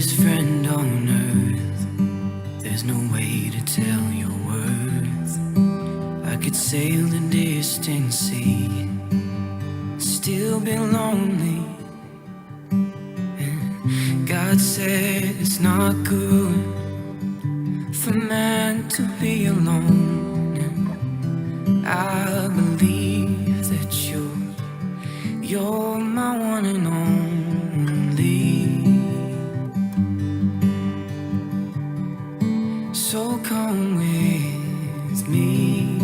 dearest friend on earth. There's no way to tell your worth. I could sail the distant sea, still be lonely. God said it's not good for man to be alone. I believe that you're my one and only. So come with me.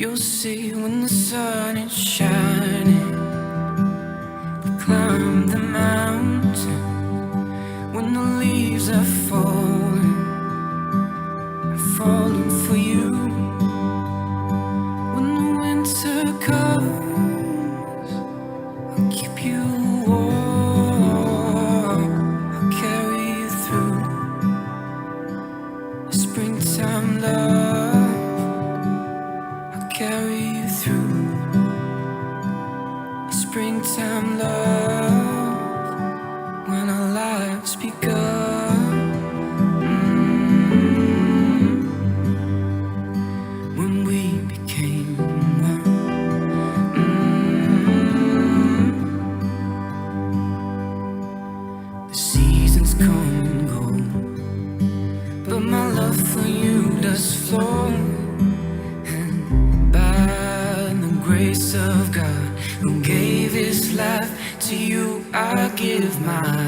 You'll see when the sun is shining, we climb the mountain. When the leaves are falling, I'm falling for you. When the winter comes, I'll keep you warm. I'll carry you through the springtime love. I'll carry you through the springtime love. When our lives begun, when we became one. The seasons come and go, but my love for you does flow. And by the grace of God, who gave his life to you, I give my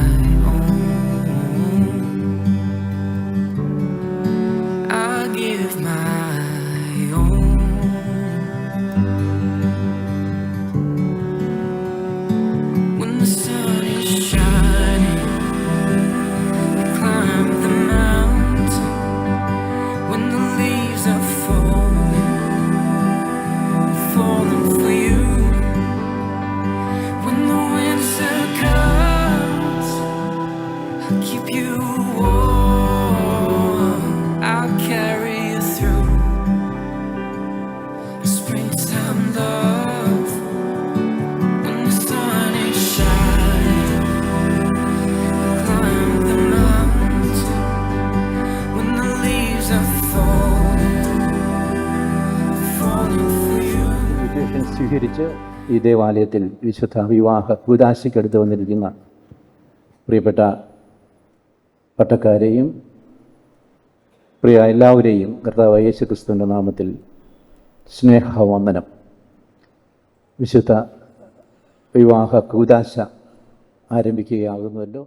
own. I give my own. When the sun is shining, we climb the mountain. When the leaves are falling, I'm falling for you. When the winter comes, I'll keep you warm. I'll carry you through the springtime love. When the sun is shining, climb the mountain. When the leaves are falling, falling for you. സ്വീകരിച്ച് ഈ ദേവാലയത്തിൽ വിശുദ്ധ വിവാഹ കൂദാശയ്ക്കടുത്ത് വന്നിരിക്കുന്ന പ്രിയപ്പെട്ട പട്ടക്കാരെയും പ്രിയ എല്ലാവരെയും കർത്താവ് യേശു ക്രിസ്തുവിൻ്റെ നാമത്തിൽ സ്നേഹവന്ദനം. വിശുദ്ധ വിവാഹ കൂദാശ ആരംഭിക്കുകയാകുന്നുവല്ലോ.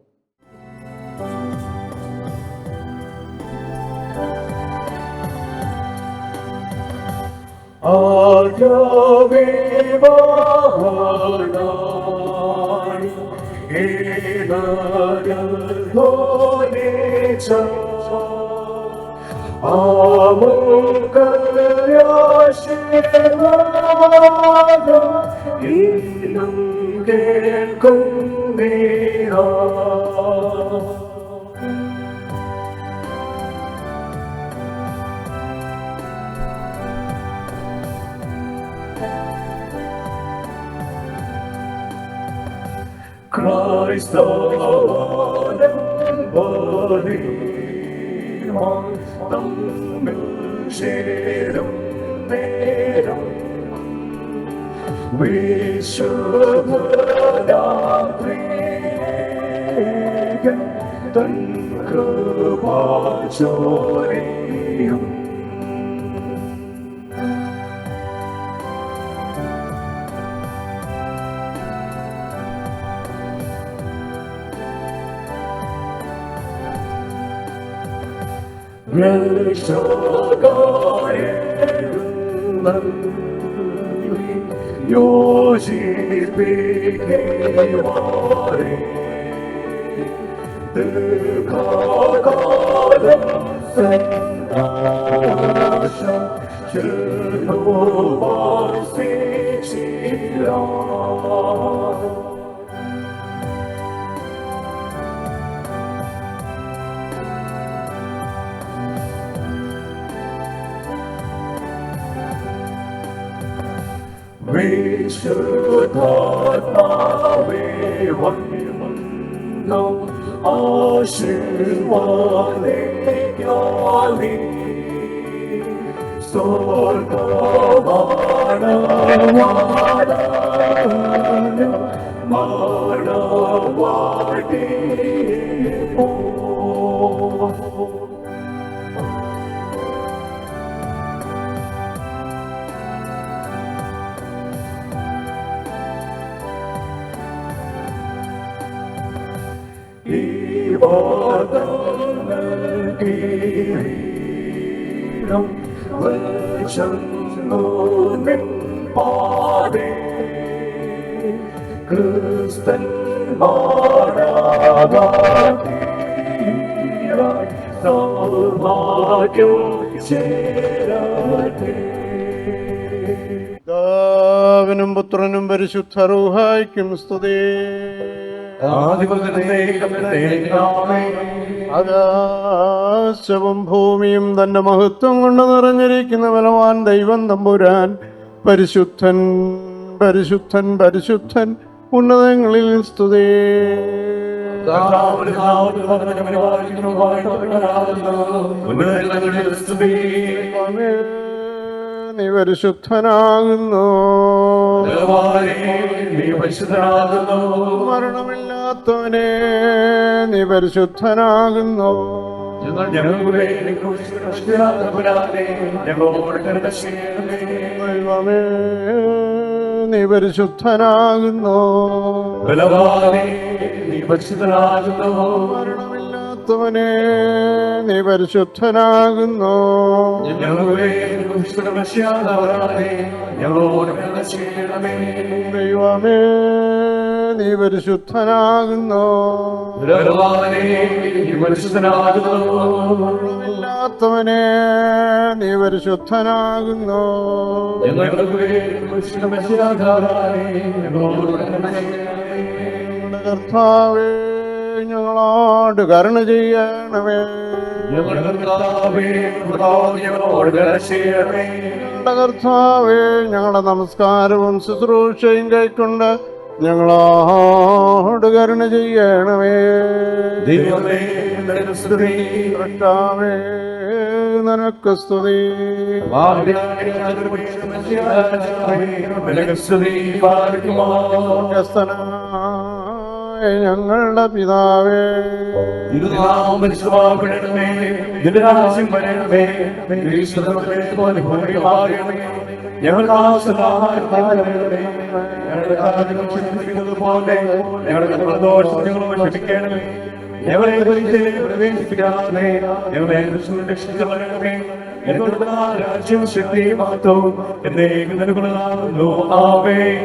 Christ the Lord and body on the milshedum medum. We should not pray than Krupachorium. വിശുദ്ധാത്മാവേ വന്നു ആശീർവാദിക്കാമേ. ക്രിസ്തൻ സൗഭാഗ്യം ചേരട്ടെ. പിതാവിനും പുത്രനും പരിശുദ്ധ റൂഹായ്ക്കും സ്തുതി. ആകാശവും ഭൂമിയും തന്റെ മഹത്വം കൊണ്ട് നിറഞ്ഞിരിക്കുന്ന ബലവാൻ ദൈവം തമ്പുരാൻ പരിശുദ്ധൻ പരിശുദ്ധൻ പരിശുദ്ധൻ ഉന്നതങ്ങളിൽ സ്തുതി. നീ പരിശുദ്ധനാകുന്നു, മരണമില്ലാത്തവനെ നീ പരിശുദ്ധനാകുന്നു. ദൈവമേ നീ പരിശുദ്ധനാകുന്നു, മരണമില്ലാത്തവനെ നീ പരിശുദ്ധനാകുന്നു. ദൈവമേ നീ പരിശുദ്ധനാകുന്നു, മരണമില്ലാത്തവനെ നീ പരിശുദ്ധനാകുന്നു. കർത്താവേ ഞങ്ങളോട് കരുണ ചെയ്യണമേ. കർത്താവേ ഞങ്ങളുടെ നമസ്കാരവും ശുശ്രൂഷയും കൈക്കൊണ്ട് ഞങ്ങളോട് കരുണ ചെയ്യണമേ. കർത്താവേ നിനക്ക് സ്തുതി. ഞങ്ങളുടെ പിതാവേ ഞങ്ങളെ പ്രവേശിപ്പിക്കാതെ ഞങ്ങളെ രക്ഷിക്കണമേ. രാജ്യം ശക്തി മാത്രവും എന്നേക്കും നൽകുന്നതാകുന്നു. ആമേൻ.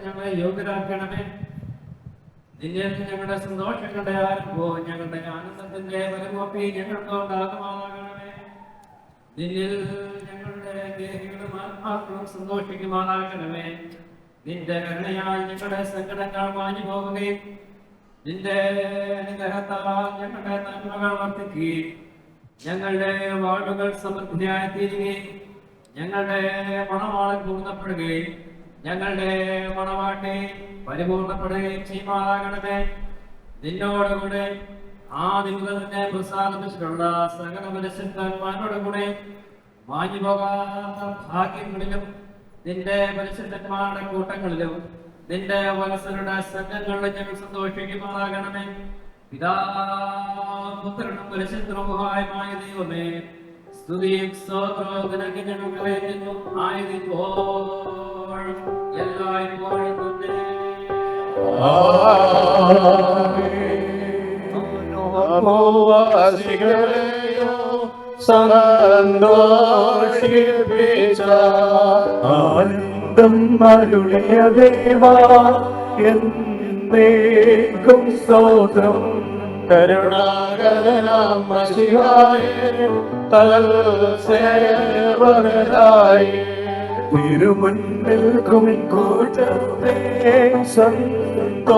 ഞങ്ങളെ യോഗ്യരാക്കണമേ. നിന്നെ ഞങ്ങളുടെ സന്തോഷങ്ങളുടെ ആരംഭവും ഞങ്ങളുടെ ആനന്ദത്തിന്റെ വരമൊപ്പി ഞങ്ങൾക്ക് ഉണ്ടാകുമാറാകണമേ. നിന്നിൽ ഞങ്ങളുടെ ദേഹികളും ആത്മാക്കളും സന്തോഷിക്കുമാറാകണമേ. നിന്റെ കരുണയാൽ ഞങ്ങളുടെ സങ്കടങ്ങൾ മാഞ്ഞു പോവുകയും നിന്റെ അനുഗ്രഹത്താൽ ഞങ്ങളുടെ നന്മകൾ വർദ്ധിക്കുകയും ഞങ്ങളുടെ വാഴുകൾ സമൃദ്ധിയായി തീരുകയും ഞങ്ങളുടെ മണവാളൻ പൂർണ്ണപ്പെടുകയും ഞങ്ങളുടെ മണവാട്ടെ പരിപൂർണപ്പെടുകയും ചെയ്യുമാറാകണമേ. നിന്നോടുകൂടെ ആദ്യം മുതൽ തന്നെ പ്രസാദിച്ചിട്ടുള്ള സകല പരിശുദ്ധന്മാരോടുകൂടെ മാഞ്ഞു പോകാത്ത ഭാഗ്യങ്ങളിലും നിന്റെ പരിശുദ്ധന്മാരുടെ കൂട്ടങ്ങളിലും നിന്റെ വത്സരുടെ സംഘങ്ങളിലും ഞങ്ങൾ സന്തോഷിക്കുമാറാകണമേ. പിതാപുത്രനും പരിശുദ്ധമായ ദൈവമേ, സ്തുതിയും സ്തോത്രവും നിനക്ക് ഞങ്ങൾക്ക് വേണ്ടുന്നു. ആയതിപ്പോഴും എല്ലായ്പ്പോഴും തന്നെ. ആനന്ദം അരുളിയ ദേവാ എന്നേക്കും സ്തോത്രം. കരുണാകരനാം മശിഹായേ തൽ സേവകനായി തിരുമുൻപിൽ കൂട്ടത്തെ സന്തോഷിപ്പിക്കാം.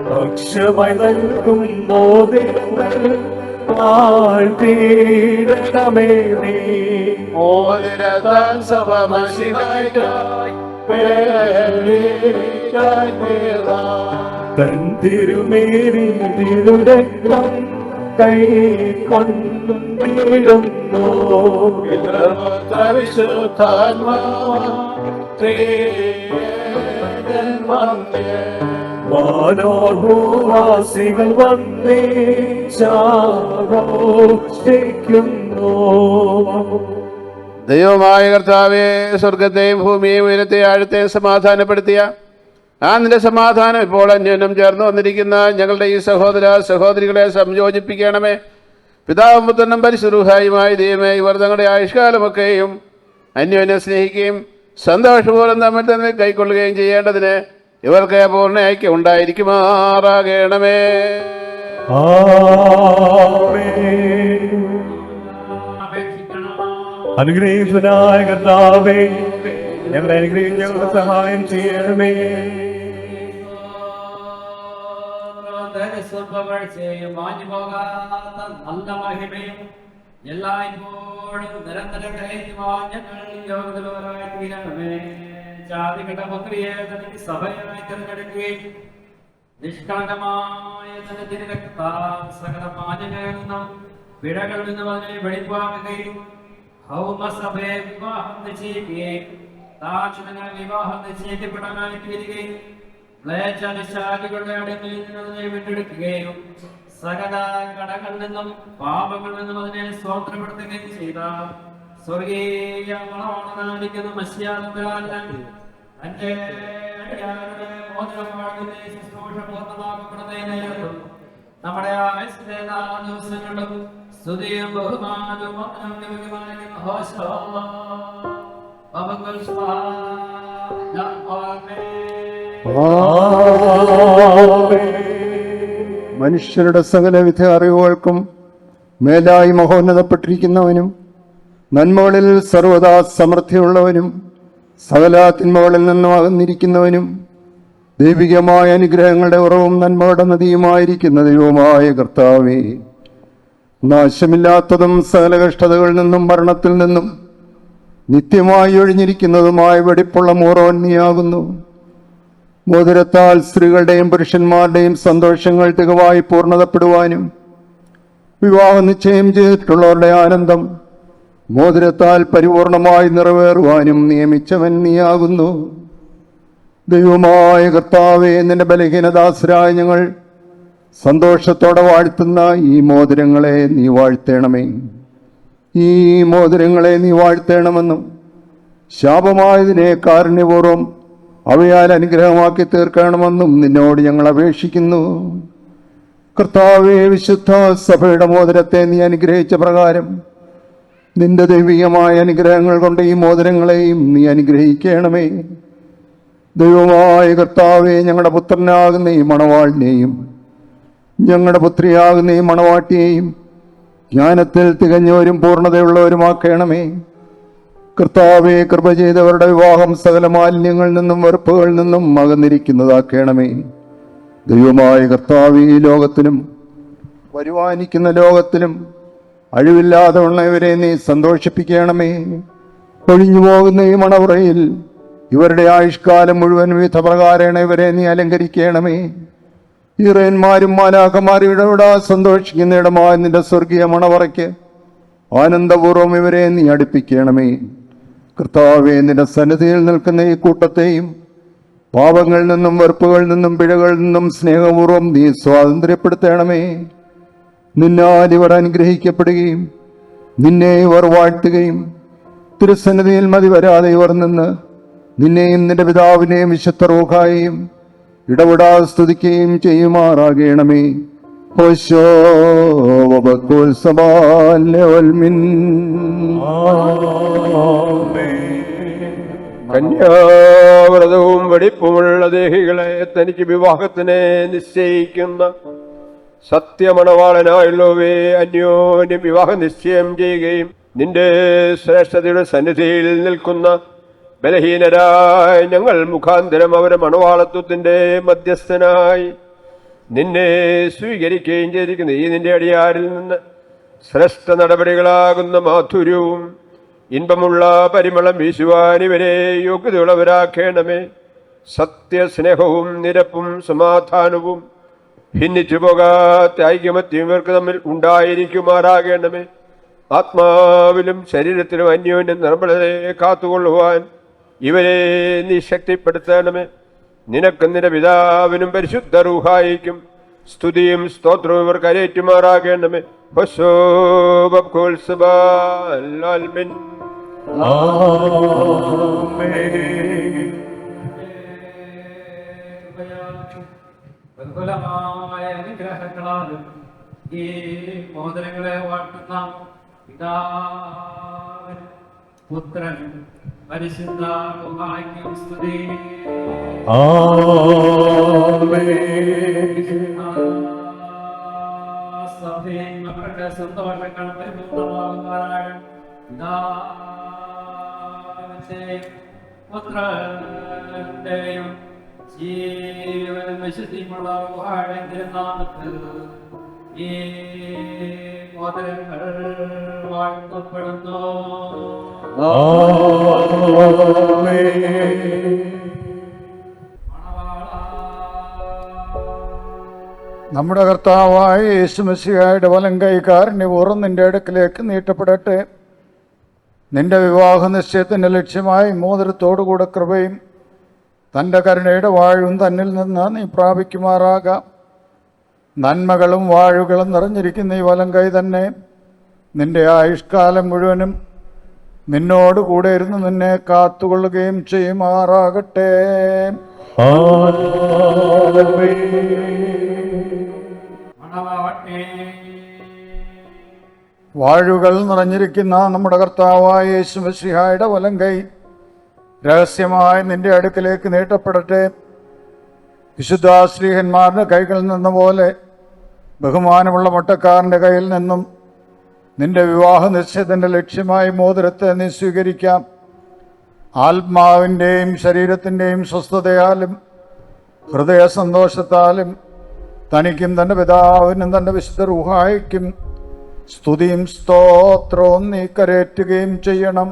ഭക്ഷ്യമായി നൽകും മോദിരങ്ങൾ താഴ്ത്തിയിടണമേ നീ. മോതിരതാൽ സഭമശിഹായ്ക്കായി തൻ തിരുമേനിയുടെ കൈ കൊണ്ടിടുന്നു. വാനോർഭൂവാസികൾ വന്നേച്ചാഘോഷിക്കുന്നു. ദൈവമായ കർത്താവേ, സ്വർഗത്തെയും ഭൂമിയെയും ഉയരത്തെ ആഴത്തെയും സമാധാനപ്പെടുത്തിയ ആ നിന്റെ സമാധാനം ഇപ്പോൾ അന്യോന്യം ചേർന്ന് വന്നിരിക്കുന്ന ഞങ്ങളുടെ ഈ സഹോദര സഹോദരികളെ സംയോജിപ്പിക്കണമേ. പിതാവും പുത്രനും പരിശുദ്ധരുമായ ദൈവമേ, ഇവർ തങ്ങളുടെ ആയുഷ്കാലമൊക്കെയും അന്യോന്യം സ്നേഹിക്കുകയും സന്തോഷപൂർവ്വം തമ്മിൽ തന്നെ കൈക്കൊള്ളുകയും ചെയ്യേണ്ടതിന് ഇവർക്ക് പൂർണ്ണ ഐക്യം ഉണ്ടായിരിക്കുമാറാകണമേ. അനുഗ്രഹീതനായ കർത്താവേ, ഞങ്ങളെ അനുഗ്രഹിച്ച് ഞങ്ങളുടെ സഹായം ചെയ്യണമേ. നല്ല മഹിമയും എല്ലായ്പ്പോഴും നിരന്തരം യോഗ്യതയുള്ളവരായിത്തീരണമേ. ജാതികട പുത്രിയെ തനിക്ക് സഭയായി തിരഞ്ഞെടുക്കുകയും നിഷ്കളങ്കമായ തന്റെ തിരുരക്താൽ സകല മാന്യങ്ങളിൽ നിന്നും പിഴകളിൽ നിന്നും അതിനെ വെളിവാക്കുകയും ഭൗമസഭയെ വിവാഹം നിശ്ചയിക്കുകയും താക്ഷണങ്ങൾ വിവാഹം നിശ്ചയിക്കപ്പെടാനായി തീരുകയും ക്ലേശാലികളുടെ അടങ്ങളിൽ നിന്ന് അതിനെ വീണ്ടെടുക്കുകയും സകല കടകളിൽ നിന്നും പാപങ്ങളിൽ നിന്നും അതിനെ സ്വാതന്ത്ര്യപ്പെടുത്തുകയും ചെയ്ത സ്വർഗീയ മണവാളനായിരിക്കുന്ന മസ്യാതമ്പരാൻ തന്റെ അടിയാരുടെ മോചനമാകുന്ന ശുശ്രൂഷ പൂർണ്ണമാക്കപ്പെടുന്നതിനും നമ്മുടെ ആയുസ്സിലെ 4 ദിവസങ്ങളിലും സ്തുതിയും ബഹുമാനവും മനുഷ്യരുടെ സകലവിധ അറിവുകൾക്കും മേലായി മഹോന്നതപ്പെട്ടിരിക്കുന്നവനും നന്മകളിൽ സർവദാ സമൃദ്ധിയുള്ളവനും സകല തിന്മകളിൽ നിന്നും അകന്നിരിക്കുന്നവനും ദൈവികമായ അനുഗ്രഹങ്ങളുടെ ഉറവും നന്മയുടെ നദിയുമായിരിക്കുന്ന ദൈവമായ കർത്താവേ, നാശമില്ലാത്തതും സകല കഷ്ടതകളിൽ നിന്നും മരണത്തിൽ നിന്നും നിത്യമായി ഒഴിഞ്ഞിരിക്കുന്നതുമായ വെടിപ്പുള്ള മൂറോൻ നീയാകുന്നു. മോതിരത്താൽ സ്ത്രീകളുടെയും പുരുഷന്മാരുടെയും സന്തോഷങ്ങൾ തികവായി പൂർണ്ണതപ്പെടുവാനും വിവാഹം നിശ്ചയം ചെയ്തിട്ടുള്ളവരുടെ ആനന്ദം മോതിരത്താൽ പരിപൂർണമായി നിറവേറുവാനും നിയമിച്ചവൻ നീയാകുന്നു. ദൈവമായ കർത്താവേ, നിന്റെ ബലഹീനദാസരായ ഞങ്ങൾ സന്തോഷത്തോടെ വാഴ്ത്തുന്ന ഈ മോതിരങ്ങളെ നീ വാഴ്ത്തേണമേ. ഈ മോതിരങ്ങളെ നീ വാഴ്ത്തേണമെന്നും ശാപമായതിനെ കാരുണ്യപൂർവ്വം അവയാൽ അനുഗ്രഹമാക്കി തീർക്കണമെന്നും നിന്നോട് ഞങ്ങൾ അപേക്ഷിക്കുന്നു. കർത്താവേ, വിശുദ്ധ സഭയുടെ മോതിരത്തെ നീ അനുഗ്രഹിച്ച പ്രകാരം നിന്റെ ദൈവികമായ അനുഗ്രഹങ്ങൾ കൊണ്ട് ഈ മോതിരങ്ങളെയും നീ അനുഗ്രഹിക്കണമേ. ദൈവമായ കർത്താവേ, ഞങ്ങളുടെ പുത്രനാകുന്ന ഈ മണവാളിനെയും ഞങ്ങളുടെ പുത്രിയാകുന്ന ഈ മണവാട്ടിയെയും ജ്ഞാനത്തിൽ തികഞ്ഞവരും പൂർണ്ണതയുള്ളവരുമാക്കണമേ. കർത്താവേ, കൃപ ചെയ്തവരുടെ വിവാഹം സകല മാലിന്യങ്ങളിൽ നിന്നും വെറുപ്പുകളിൽ നിന്നും അകന്നിരിക്കുന്നതാക്കണമേ. ദൈവമായ കർത്താവേ, ഈ ലോകത്തിലും വരുവാനിക്കുന്ന ലോകത്തിലും അഴിവില്ലാതെ ഉള്ളവരെ നീ സന്തോഷിപ്പിക്കണമേ. ഒഴിഞ്ഞു പോകുന്ന ഈ മണവറയിൽ ഇവരുടെ ആയുഷ്കാലം മുഴുവൻ വിവിധ പ്രകാരേണ ഇവരെ നീ അലങ്കരിക്കണമേ. ഈറേന്മാരും മാലാഖമാരും ഇടപെടാ സന്തോഷിക്കുന്ന ഇടമായ നിന്റെ സ്വർഗീയ മണവറയ്ക്ക് ആനന്ദപൂർവ്വം ഇവരെ നീ അടുപ്പിക്കണമേ. കർത്താവേ, നിന്റെ സന്നിധിയിൽ നിൽക്കുന്ന ഈ കൂട്ടത്തെയും പാപങ്ങളിൽ നിന്നും വെറുപ്പുകളിൽ നിന്നും പിഴകളിൽ നിന്നും സ്നേഹപൂർവ്വം നീ സ്വാതന്ത്ര്യപ്പെടുത്തണമേ. നിന്നാൽ ഇവർ അനുഗ്രഹിക്കപ്പെടുകയും നിന്നെ ഇവർ വാഴ്ത്തുകയും തിരുസന്നിധിയിൽ മതി വരാതെ ഇവർ നിന്ന് നിന്നെയും നിന്റെ പിതാവിനെയും വിശുദ്ധ റൂഹായെയും ഇടപെടാതെ സ്തുതിക്കുകയും ചെയ്യുമാറാകണമേ. കന്യാ വ്രതവും വെടിപ്പുമുള്ള ദേഹികളെ തനിക്ക് വിവാഹത്തിനെ നിശ്ചയിക്കുന്ന സത്യമണവാളനായുള്ളവേ, അന്യോന്യം വിവാഹ നിശ്ചയം ചെയ്യുകയും നിന്റെ ശ്രേഷ്ഠതയുടെ സന്നിധിയിൽ നിൽക്കുന്ന ബലഹീനരായ ഞങ്ങൾ മുഖാന്തരം അവരെ മണവാളത്വത്തിൻ്റെ മധ്യസ്ഥനായി നിന്നെ സ്വീകരിക്കുകയും ചെയ്തിരിക്കുന്ന ഈ നിന്റെ അടിയാരിൽ നിന്ന് ശ്രേഷ്ഠ നടപടികളാകുന്ന മാധുര്യവും ഇൻപമുള്ള പരിമളം വീശുവാൻ ഇവരെ യോഗ്യതയുള്ളവരാക്കേണമേ. സത്യസ്നേഹവും നിരപ്പും സമാധാനവും ഭിന്നിച്ചു പോകാത്ത ഐക്യമത്യം ഇവർക്ക് തമ്മിൽ ഉണ്ടായിരിക്കുമാറാകണമേ. ആത്മാവിലും ശരീരത്തിലും അന്യോന്യം നിർമ്മലതയെ കാത്തുകൊള്ളുവാൻ ഇവരെ നീ ശക്തിപ്പെടുത്തണമേ. നിനക്ക് നിന്റെ പിതാവിനും പരിശുദ്ധ റൂഹായിക്കും സ്തുതിയും സ്തോത്രവും ഇവർ കരയേറ്റുമാറാകണമേ. ബഹുലമായ അനുഗ്രഹങ്ങളാലും ഈ മോദനങ്ങളെ വാഴ്ത്തുന്ന പിതാവിനും പുത്രനും പരിശുദ്ധ റൂഹായിക്കും സ്തുതി. സഭയും മക്കളുടെ സന്തോഷങ്ങൾ പരിപൂർണമാകുവാനും പിതാവിന്റെയും പുത്രന്റെയും ജീവനും വിശുദ്ധിയുമുള്ള റൂഹായുടെ നാമത്തിൽ ഈ മോദനങ്ങൾ വാഴ്ത്തപ്പെടുന്നു. നമ്മുടെ കർത്താവായ യേശുമശിഹായുടെ വലം കൈ കാരുണ്യപൂർവ്വം നിന്റെ അടുക്കിലേക്ക് നീട്ടപ്പെടട്ടെ. നിന്റെ വിവാഹ നിശ്ചയത്തിൻ്റെ ലക്ഷ്യമായി മോതിരത്തോടുകൂടെ കൃപയും തൻ്റെ കരുണയുടെ വാഴും തന്നിൽ നിന്ന് നീ പ്രാപിക്കുമാറാകാം. നന്മകളും വാഴുകളും നിറഞ്ഞിരിക്കുന്ന ഈ വലം കൈ തന്നെ നിന്റെ ആയുഷ്കാലം മുഴുവനും നിന്നോട് കൂടെ ഇരുന്ന് നിന്നെ കാത്തുകൊള്ളുകയും ചെയ്യുമാറാകട്ടെ. വാഴുകൾ നിറഞ്ഞിരിക്കുന്ന നമ്മുടെ കർത്താവായ യേശുമശിഹായുടെ വലം കൈ രഹസ്യമായി നിന്റെ അടുക്കിലേക്ക് നീട്ടപ്പെടട്ടെ. വിശുദ്ധ ശ്രീഹന്മാരുടെ കൈകളിൽ നിന്ന പോലെ ബഹുമാനമുള്ള മൊട്ടക്കാരൻ്റെ കയ്യിൽ നിന്നും നിന്റെ വിവാഹ നിശ്ചയത്തിൻ്റെ ലക്ഷ്യമായി മോതിരത്തെ നീ സ്വീകരിക്കാം. ആത്മാവിൻ്റെയും ശരീരത്തിൻ്റെയും സ്വസ്ഥതയാലും ഹൃദയ സന്തോഷത്താലും തനിക്കും തൻ്റെ പിതാവിനും തൻ്റെ വിശുദ്ധ റൂഹായിക്കും സ്തുതിയും സ്തോത്രവും നീ കരേറ്റുകയും ചെയ്യണം.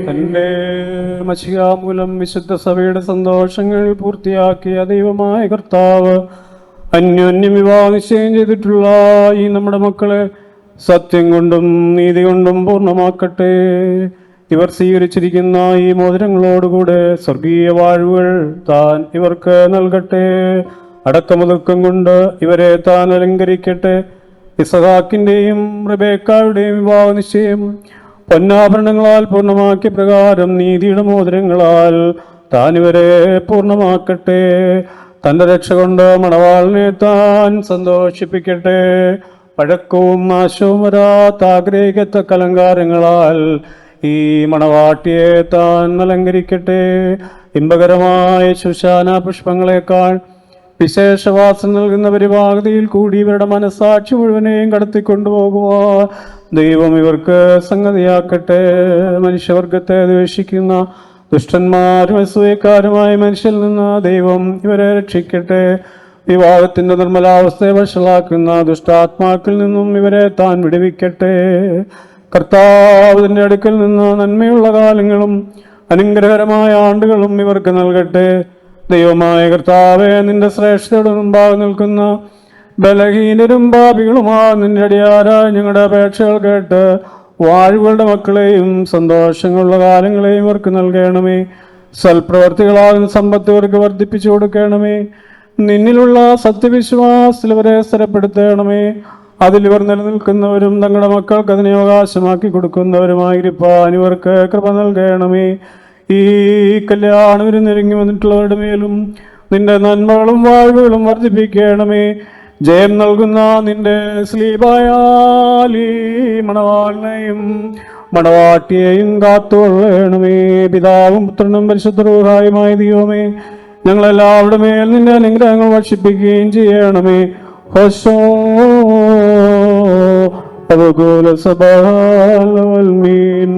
തന്റെ മശിഹാമൂലം വിശുദ്ധ സഭയുടെ സന്തോഷങ്ങൾ പൂർത്തിയാക്കിയ ദൈവമായ കർത്താവ് അന്യോന്യം വിവാഹ നിശ്ചയം ചെയ്തിട്ടുള്ള ഈ നമ്മുടെ മക്കളെ സത്യം കൊണ്ടും നീതി കൊണ്ടും പൂർണ്ണമാക്കട്ടെ. ഇവർ സ്വീകരിച്ചിരിക്കുന്ന ഈ മോതിരങ്ങളോടുകൂടെ സ്വർഗീയ വാഴ്വുകൾ താൻ ഇവർക്ക് നൽകട്ടെ. അടക്കമുതക്കം കൊണ്ട് ഇവരെ താൻ അലങ്കരിക്കട്ടെ. ഇസഹാക്കിൻ്റെയും റിബേക്കായുടെയും വിവാഹ നിശ്ചയം പൊന്നാഭരണങ്ങളാൽ പൂർണ്ണമാക്കിയ പ്രകാരം നീതിയുടെ മോതിരങ്ങളാൽ താൻ ഇവരെ പൂർണ്ണമാക്കട്ടെ. തൻ്റെ രക്ഷ കൊണ്ട് മണവാളിനെ താൻ സന്തോഷിപ്പിക്കട്ടെ. പഴക്കവും നാശവും വരാത്ത ആഗ്രഹിക്കത്തക്ക അലങ്കാരങ്ങളാൽ ഈ മണവാട്ടിയെ താൻ അലങ്കരിക്കട്ടെ. ഇമ്പകരമായ ശുശാന പുഷ്പങ്ങളെക്കാൾ വിശേഷവാസം നൽകുന്ന പരിപാകതയിൽ കൂടി ഇവരുടെ മനസ്സാക്ഷി മുഴുവനെയും കടത്തിക്കൊണ്ടുപോകുവാൻ ദൈവം ഇവർക്ക് സംഗതിയാക്കട്ടെ. മനുഷ്യവർഗത്തെ ദ്വേഷിക്കുന്ന ദുഷ്ടന്മാരും അസൂയക്കാരുമായ മനുഷ്യരിൽ നിന്ന് ദൈവം ഇവരെ രക്ഷിക്കട്ടെ. വിവാഹത്തിൻ്റെ നിർമ്മലാവസ്ഥയെ വഷളാക്കുന്ന ദുഷ്ടാത്മാക്കളിൽ നിന്നും ഇവരെ താൻ വിടുവിക്കട്ടെ. കർത്താവിൻ്റെ അടുക്കൽ നിന്ന് നന്മയുള്ള കാലങ്ങളും അനുഗ്രഹകരമായ ആണ്ടുകളും ഇവർക്ക് നൽകട്ടെ. ദൈവമായ കർത്താവേ, നിന്റെ ശ്രേഷ്ഠയുടെ മുമ്പാകെ നിൽക്കുന്ന ബലഹീനരും പാപികളുമായ നിന്റെ അടിയാരായ ഞങ്ങളുടെ അപേക്ഷകൾ കേട്ട് വാഴ്വുകളുടെ മക്കളെയും സന്തോഷങ്ങളുള്ള കാലങ്ങളെയും ഇവർക്ക് നൽകണമേ. സൽപ്രവർത്തികളാകുന്ന സമ്പത്ത് ഇവർക്ക് വർദ്ധിപ്പിച്ചു കൊടുക്കണമേ. നിന്നിലുള്ള സത്യവിശ്വാസത്തിൽ ഇവരെ സ്ഥിരപ്പെടുത്തണമേ. അതിലിവർ നിലനിൽക്കുന്നവരും തങ്ങളുടെ മക്കൾക്ക് അതിനെ അവകാശമാക്കി കൊടുക്കുന്നവരുമായിരിക്കാൻ ഇവർക്ക് കൃപ നൽകണമേ. ഈ കല്യാണം നെരുങ്ങി വന്നിട്ടുള്ളവരുടെ മേലും നിന്റെ നന്മകളും വാഴ്വുകളും വർദ്ധിപ്പിക്കണമേ. ജയം നൽകുന്ന നിന്റെ സ്ലീബായാലീ മണവാളിനെയും മണവാട്ടിയെയും കാത്തുകൊള്ളണമേ. പിതാവും പുത്രനും പരിശുദ്ധരൂഹായുമായ ദൈവമേ, ഞങ്ങളെല്ലാവരുടെ മേൽ നിന്റെ അനുഗ്രഹങ്ങൾ വർഷിപ്പിക്കുകയും ചെയ്യണമേ. ഹോശോ അവകുല സബാൽമീൻ.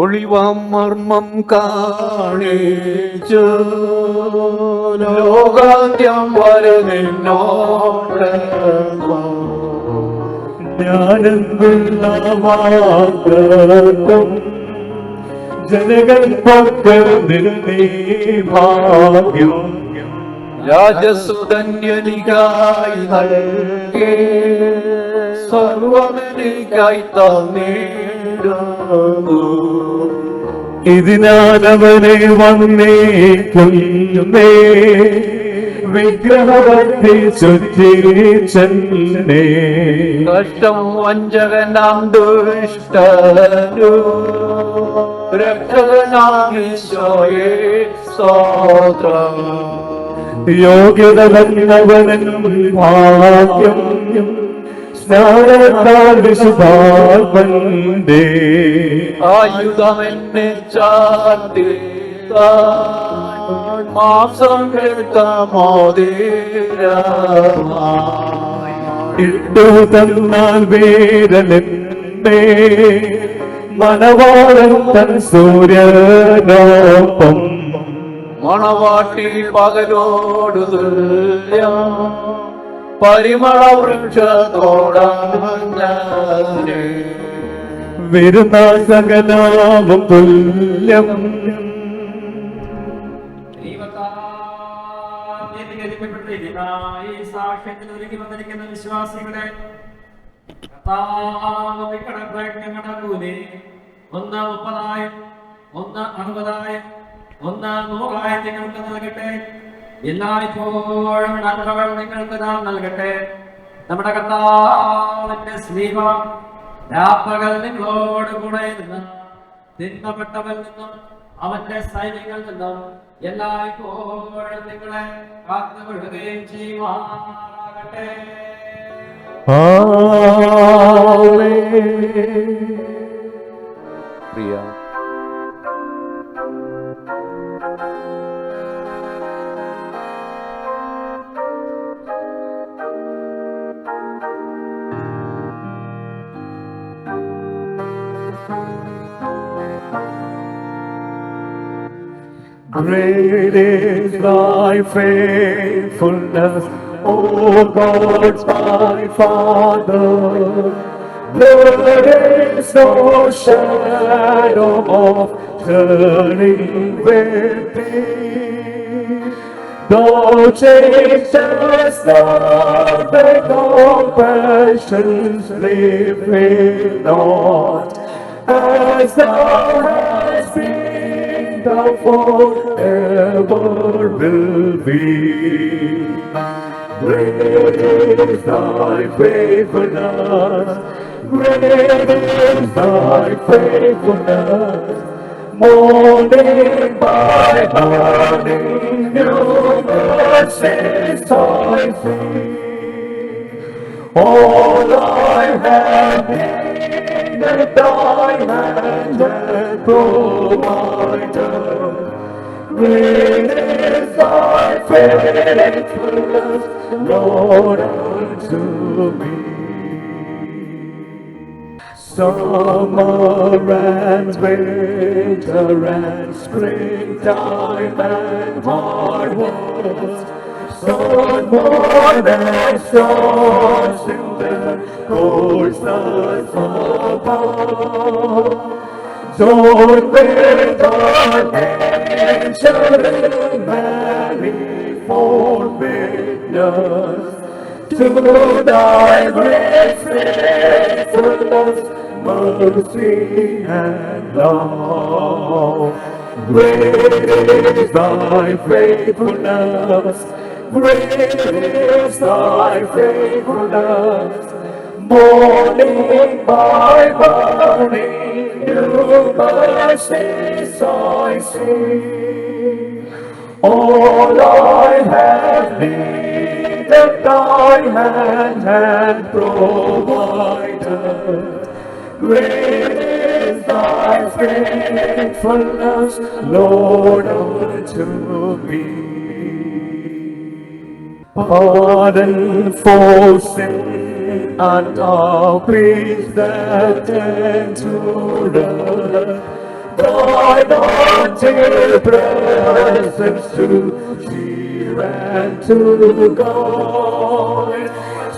ഒളിവാം മർമ്മം കാണിച്ചു ലോകാന്ത്യം വരെ നിന്നോട് ഞാനെന്തും ജനകൾ പക്കൽ ഭാഗ്യം രാജസുധന്യനികായി നൽകി സർവമനികായി തന്നിടുന്നു. ഇതിനാലവനെ വന്നേക്കുന്നേ വിഗ്രഹവത്തി ചുറ്റിച്ചെന്നേ കഷ്ടം വഞ്ചകനാം ദുഷ്ടനു രക്ഷകനാമീശോയേ സ്തോത്രം. യോഗ്യത വന്നവനും ഭാഗ്യം സ്നാനത്താൽ വിശുദ്ധാത്മന്റെ ആയുധമെന്നെ ചാർത്തി മാംസം കേട്ട മോദീരമായി ഇട്ടു തന്നാൽ വീരനെന്നെ മനവാളൻ തൻ സൂര്യനോപ്പം മണവാട്ടി പകലോടു തുല്യം പരിമള വൃക്ഷത്തോടങ്ങനെ വിരുന്നാസകനാമം തുല്യം. വിശ്വാസികളെ പ്രയത്നങ്ങളൂലേ 1 30,000 1 60,000 1 100,000 നിങ്ങൾക്ക് നൽകട്ടെ. എല്ലായ്പ്പോഴും നന്മകൾ നിങ്ങൾക്ക് നാം നൽകട്ടെ. നമ്മുടെ കർത്താവിന്റെ സ്നേഹം രാപ്പകൽ നിങ്ങളോട് കൂടെ നിന്ന് തിന്മപ്പെട്ടവരിൽ നിന്നും അവന്റെ സൈന്യങ്ങളിൽ നിന്നും എല്ലായ്പ്പോഴും നിങ്ങളെ കാത്തുകൊള്ളുകയും ചെയ്യുവാനാകട്ടെ. പ്രിയ Great is thy faithfulness, O God, my Father. There is no shadow of turning with thee. Thou changest not thy compassions, leave me not as thou hast been. Thou forever will be. Great is thy faithfulness, great is thy faithfulness. Morning by morning, new mercies I see. All I have needed, thy hand hath provided. Great is thy faithfulness, Lord, unto me. Summer and winter and springtime and harvest, sun, moon, and stars in their courses above. Join with thy nature in manifold witness to thy great faithfulness, mercy, and love. Great is thy faithfulness, great is thy faithfulness. Morning by morning, new mercies I see. All I have needed, at thy hand and provided. Great is thy faithfulness, Lord, unto me. Pardon for sin and our peace that endureth. Thine until presence to cheer and to guide.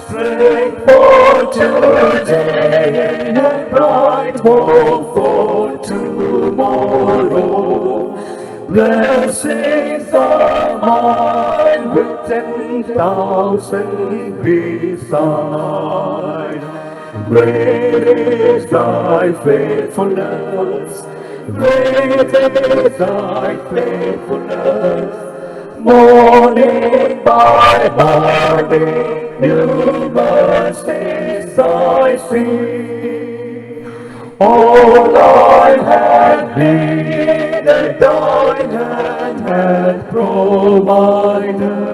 Strength for today and bright hope for tomorrow. Blessings are mine with 10,000 beside. Great is thy faithfulness. Great is thy faithfulness. Morning by morning, new mercies I see. All I have needed, thy hand hath provided.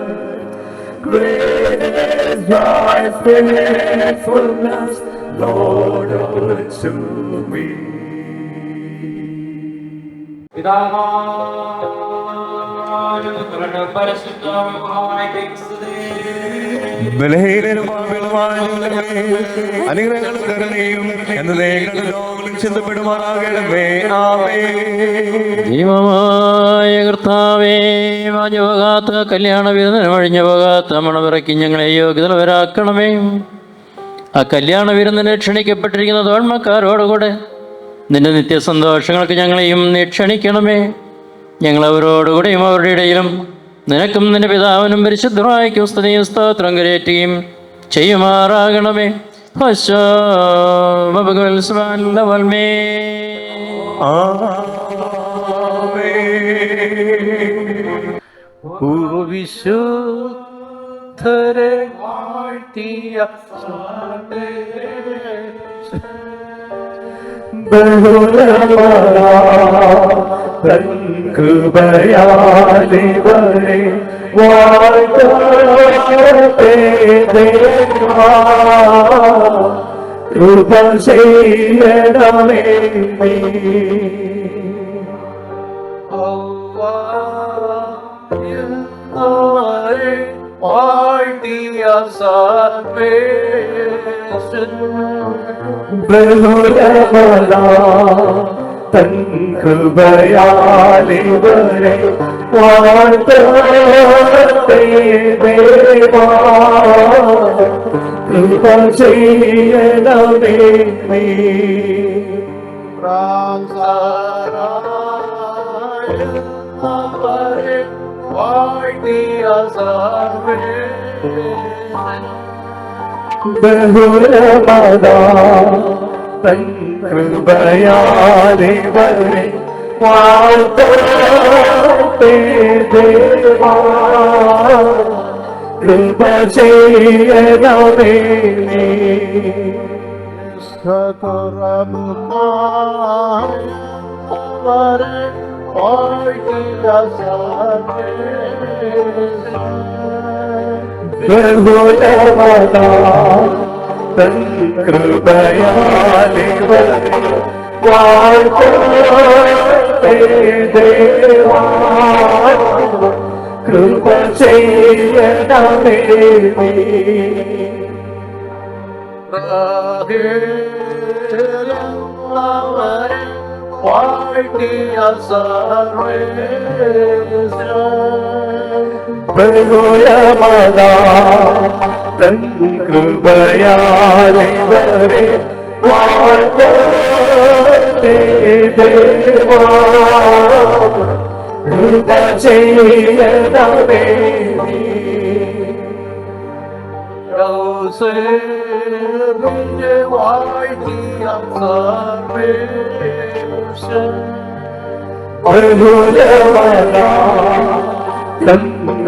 Great is thy faithfulness, Lord, unto me. അനുഗ്രഹങ്ങളും കരുണയും എന്നേക്കും ചിന്തപ്പെടുമാറാകണമേ. ദൈവമായ കർത്താവേ, മാഞ്ഞു പോകാത്ത കല്യാണ വിരുന്നിന് വഴിഞ്ഞു പോകാത്ത മണവിറക്കി ഞങ്ങളെ യോഗ്യതവരാക്കണമേ. ആ കല്യാണ വിരുന്നിന് ക്ഷണിക്കപ്പെട്ടിരിക്കുന്ന തോഴ്മക്കാരോടുകൂടെ നിന്റെ നിത്യസന്തോഷങ്ങൾക്ക് ഞങ്ങളെയും നീ ക്ഷണിക്കണമേ. ഞങ്ങളവരോടുകൂടെയും അവരുടെ ഇടയിലും നിനക്കും നിന്റെ പിതാവിനും പരിശുദ്ധമായിരിക്കും സ്തുതിയും സ്തോത്രം കരേറ്റുകയും ചെയ്യുമാറാകണമേ. പൂർവവിശുദ്ധരെ വാഴ്ത്തിയ കൃപയാലിവരെ വാഴ്ത്തേ കൃപ ചെയ്യണമേ. വാഴ്ത്തിയ സർവേശ്വരൻ ബഹുരമല തൻ കൃപയാലിവരെ വാഴ്ത്തേ ദേവാ കൃപ ചെയ്യണമേ. അവരെ വാഴ്ത്തിയ ബഹുരമല തൻ കൃപയാലിവരെ വാഴ്ത്തേ ദേവാ കൃപ ചെയ്യണമേ. അവരെ വാഴ്ത്തിയ ബഹുരമല തൻ കൃപയാലിവരെ വാഴ്ത്തേ ദേവാ കൃപ ചെയ്യണമേ. അവരെ വാഴ്ത്തിയ സർവേശ്വരൻ ബഹുരമല തൻ കൃപയാലിവരെ വാഴ്ത്തേ ദേവാ കൃപ ചെയ്യണമേ. വാഴ്ത്തിയ സർവേശ്വരൻ ബഹുരമല തൻ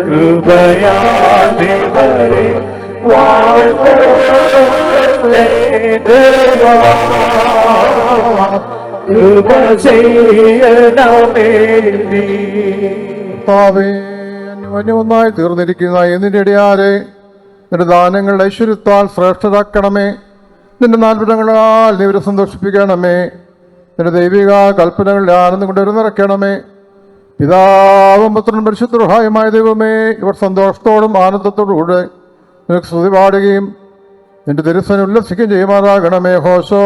കൃപയാലിവരെ വാഴ്ത്തേ ദേവാ കൃപ ചെയ്യണമേ. കർത്താവേ, അന്യോന്യമായി തീർന്നിരിക്കുന്ന എന്നിന്റെ ഇടയാരെ നിന്റെ ദാനങ്ങളുടെ ഐശ്വര്യത്താൽ ശ്രേഷ്ഠരാക്കണമേ. നിന്റെ നാൽപ്പുറങ്ങളാൽ നീ ഇവരെ സന്തോഷിപ്പിക്കണമേ. നിന്റെ ദൈവിക കൽപ്പനകളുടെ ആനന്ദം കൊണ്ട് ഇവരെ നിറയ്ക്കണമേ. പിതാവും പുത്രനും പരിശുദ്ധമായ ദൈവമേ, ഇവർ സന്തോഷത്തോടും ആനന്ദത്തോടും കൂടെ നിനക്ക് സ്തുതി പാടുകയും നിന്റെ തിരുസനെ ഉല്ലസിക്കുകയും ചെയ്യുമാറാകണമേ. ഹോശോ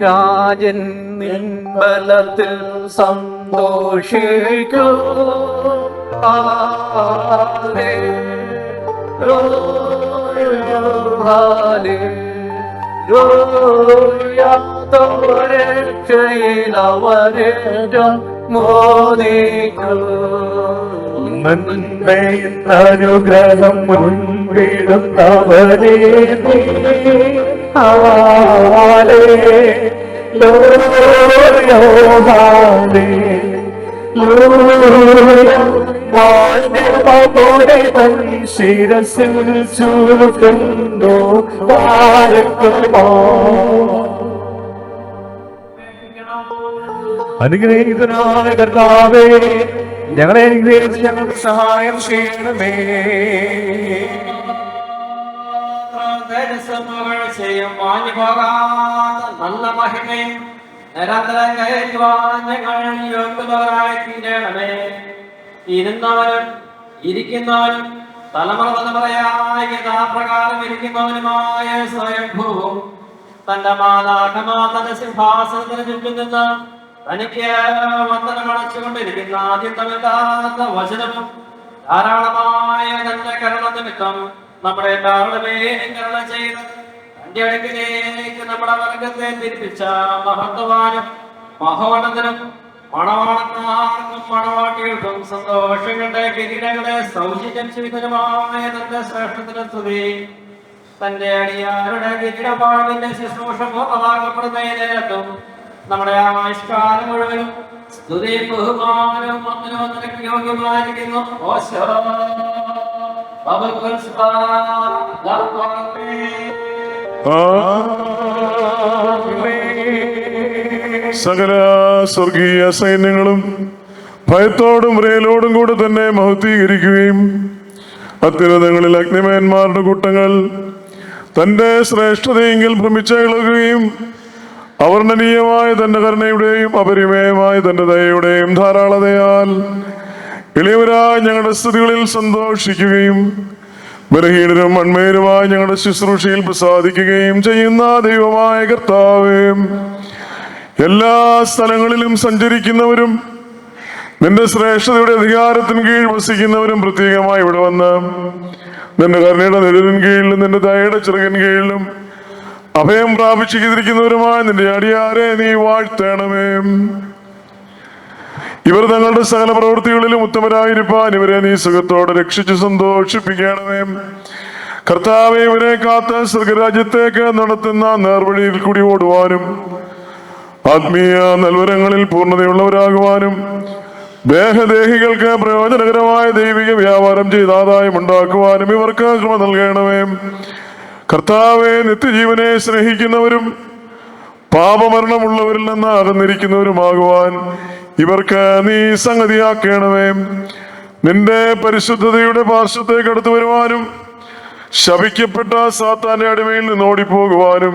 രാജൻ നിൻ ബലത്തിൽ സന്തോഷിക്കൂ. അനുഗ്രഹം മുൻപിടുന്നവരെ ശിരസിൽ ചൂടുന്നു അനുഗ്രഹീതനായ കർത്താവേ, ഞങ്ങളെ അനുഗ്രഹിച്ച് ഞങ്ങൾക്ക് സഹായം ചെയ്യണമേ. നല്ല മഹിമയും നിരന്തരം കയറ്റുവാൻ ഞങ്ങൾ യോഗ്യതരായി തീരണമേ. ഇരുന്നവനും ഇരിക്കുന്നവനും തലമുറ തലമുറയായി യഥാപ്രകാരം ഇരിക്കുന്നവനുമായ സ്വയംഭൂവും തന്റെ മാതാക്കമാതന്റെ സിംഹാസനത്തിന് ചുറ്റും നിന്ന് തനിക്ക് വന്ദനമടച്ചുകൊണ്ടിരിക്കുന്ന ആദ്യന്തമില്ലാത്ത വചനവും ധാരാളമായ തന്റെ കരുണ നിമിത്തം നമ്മുടെ എല്ലാവരുടെ പേരും കരുണ ചെയ്ത് തന്റെ അടുക്കിലേക്ക് നമ്മുടെ വർഗത്തെ തിരിപ്പിച്ച മഹത്വവാനും മഹോന്നതനും മണവാളന്മാർക്കും മണവാട്ടികൾക്കും സന്തോഷങ്ങളുടെ കിരീടങ്ങളെ സൗജന്യം ചെയ്തതുമായ തന്റെ ശ്രേഷ്ഠത്തിന് സ്തുതി. തന്റെ അടിയാരുടെ കിരീടപാടിന്റെ ശുശ്രൂഷ പൂർണ്ണമാകപ്പെടുന്ന നേരത്തും നമ്മുടെ ആവിഷ്കാരം മുഴുവനും സ്തുതി ബഹുമാനവും നിനക്ക് യോഗ്യമായിരിക്കുന്നു. സകല സ്വർഗീയ സൈന്യങ്ങളും ഭയത്തോടും വിറയലോടും കൂടെ തന്നെ മഹത്വീകരിക്കുകയും അത്യുന്നതങ്ങളിൽ അഗ്നിമയന്മാരുടെ കൂട്ടങ്ങൾ തന്റെ ശ്രേഷ്ഠതയെങ്കിൽ ഭ്രമിച്ചകളുകയും അവർണ്ണനീയമായ തന്റെ കരുണയുടെയും അപരിമേയമായ തന്റെ ദയയുടെയും ധാരാളതയാൽ എളിയവരായ ഞങ്ങളുടെ സ്തുതികളിൽ സന്തോഷിക്കുകയും ബലഹീനരും മൺമേരുമായ ഞങ്ങളുടെ ശുശ്രൂഷയിൽ പ്രസാദിക്കുകയും ചെയ്യുന്ന ദൈവമായ കർത്താവേ, എല്ലാ സ്ഥലങ്ങളിലും സഞ്ചരിക്കുന്നവരും നിന്റെ ശ്രേഷ്ഠതയുടെ അധികാരത്തിന് കീഴിൽ വസിക്കുന്നവരും പ്രത്യേകമായി ഇവിടെ വന്ന് നിന്റെ കരുണയുടെ നിഴലിൻ കീഴിലും നിന്റെ ദയയുടെ ചിറകിൻ കീഴിലും അഭയം പ്രാപിച്ചിരിക്കുന്നവരുമായ നിന്റെ അടിയാരെ നീ വാഴ്ത്തണമേ. ഇവർ തങ്ങളുടെ സകല പ്രവൃത്തികളിലും ഉത്തമരായിരിക്കാൻ ഇവരെ നീ സുഖത്തോടെ രക്ഷിച്ച് സന്തോഷിപ്പിക്കണമേ. കർത്താവെ, ഇവരെ കാത്ത് സ്വർഗരാജ്യത്തേക്ക് നടത്തുന്ന നേർവഴിയിൽ കൂടി ഓടുവാനും ആത്മീയ നൽവരങ്ങളിൽ പൂർണ്ണതയുള്ളവരാകുവാനും ദേഹദേഹികൾക്ക് പ്രയോജനകരമായ ദൈവിക വ്യാപാരം ചെയ്ത് ആദായം ഉണ്ടാക്കുവാനും ഇവർക്ക് കൃപ നൽകണമേ. കർത്താവെ, നിത്യജീവനെ സ്നേഹിക്കുന്നവരും പാപമരണമുള്ളവരിൽ നിന്ന് അകന്നിരിക്കുന്നവരുമാകുവാൻ ഇവർക്ക് നീ സംഗതിയാക്കണമേ. നിന്റെ പരിശുദ്ധതയുടെ പാർശ്വത്തേക്ക് അടുത്തു വരുവാനും ശപിക്കപ്പെട്ട സാത്താന്റെ അടിമയിൽ നിന്ന് ഓടിപ്പോകുവാനും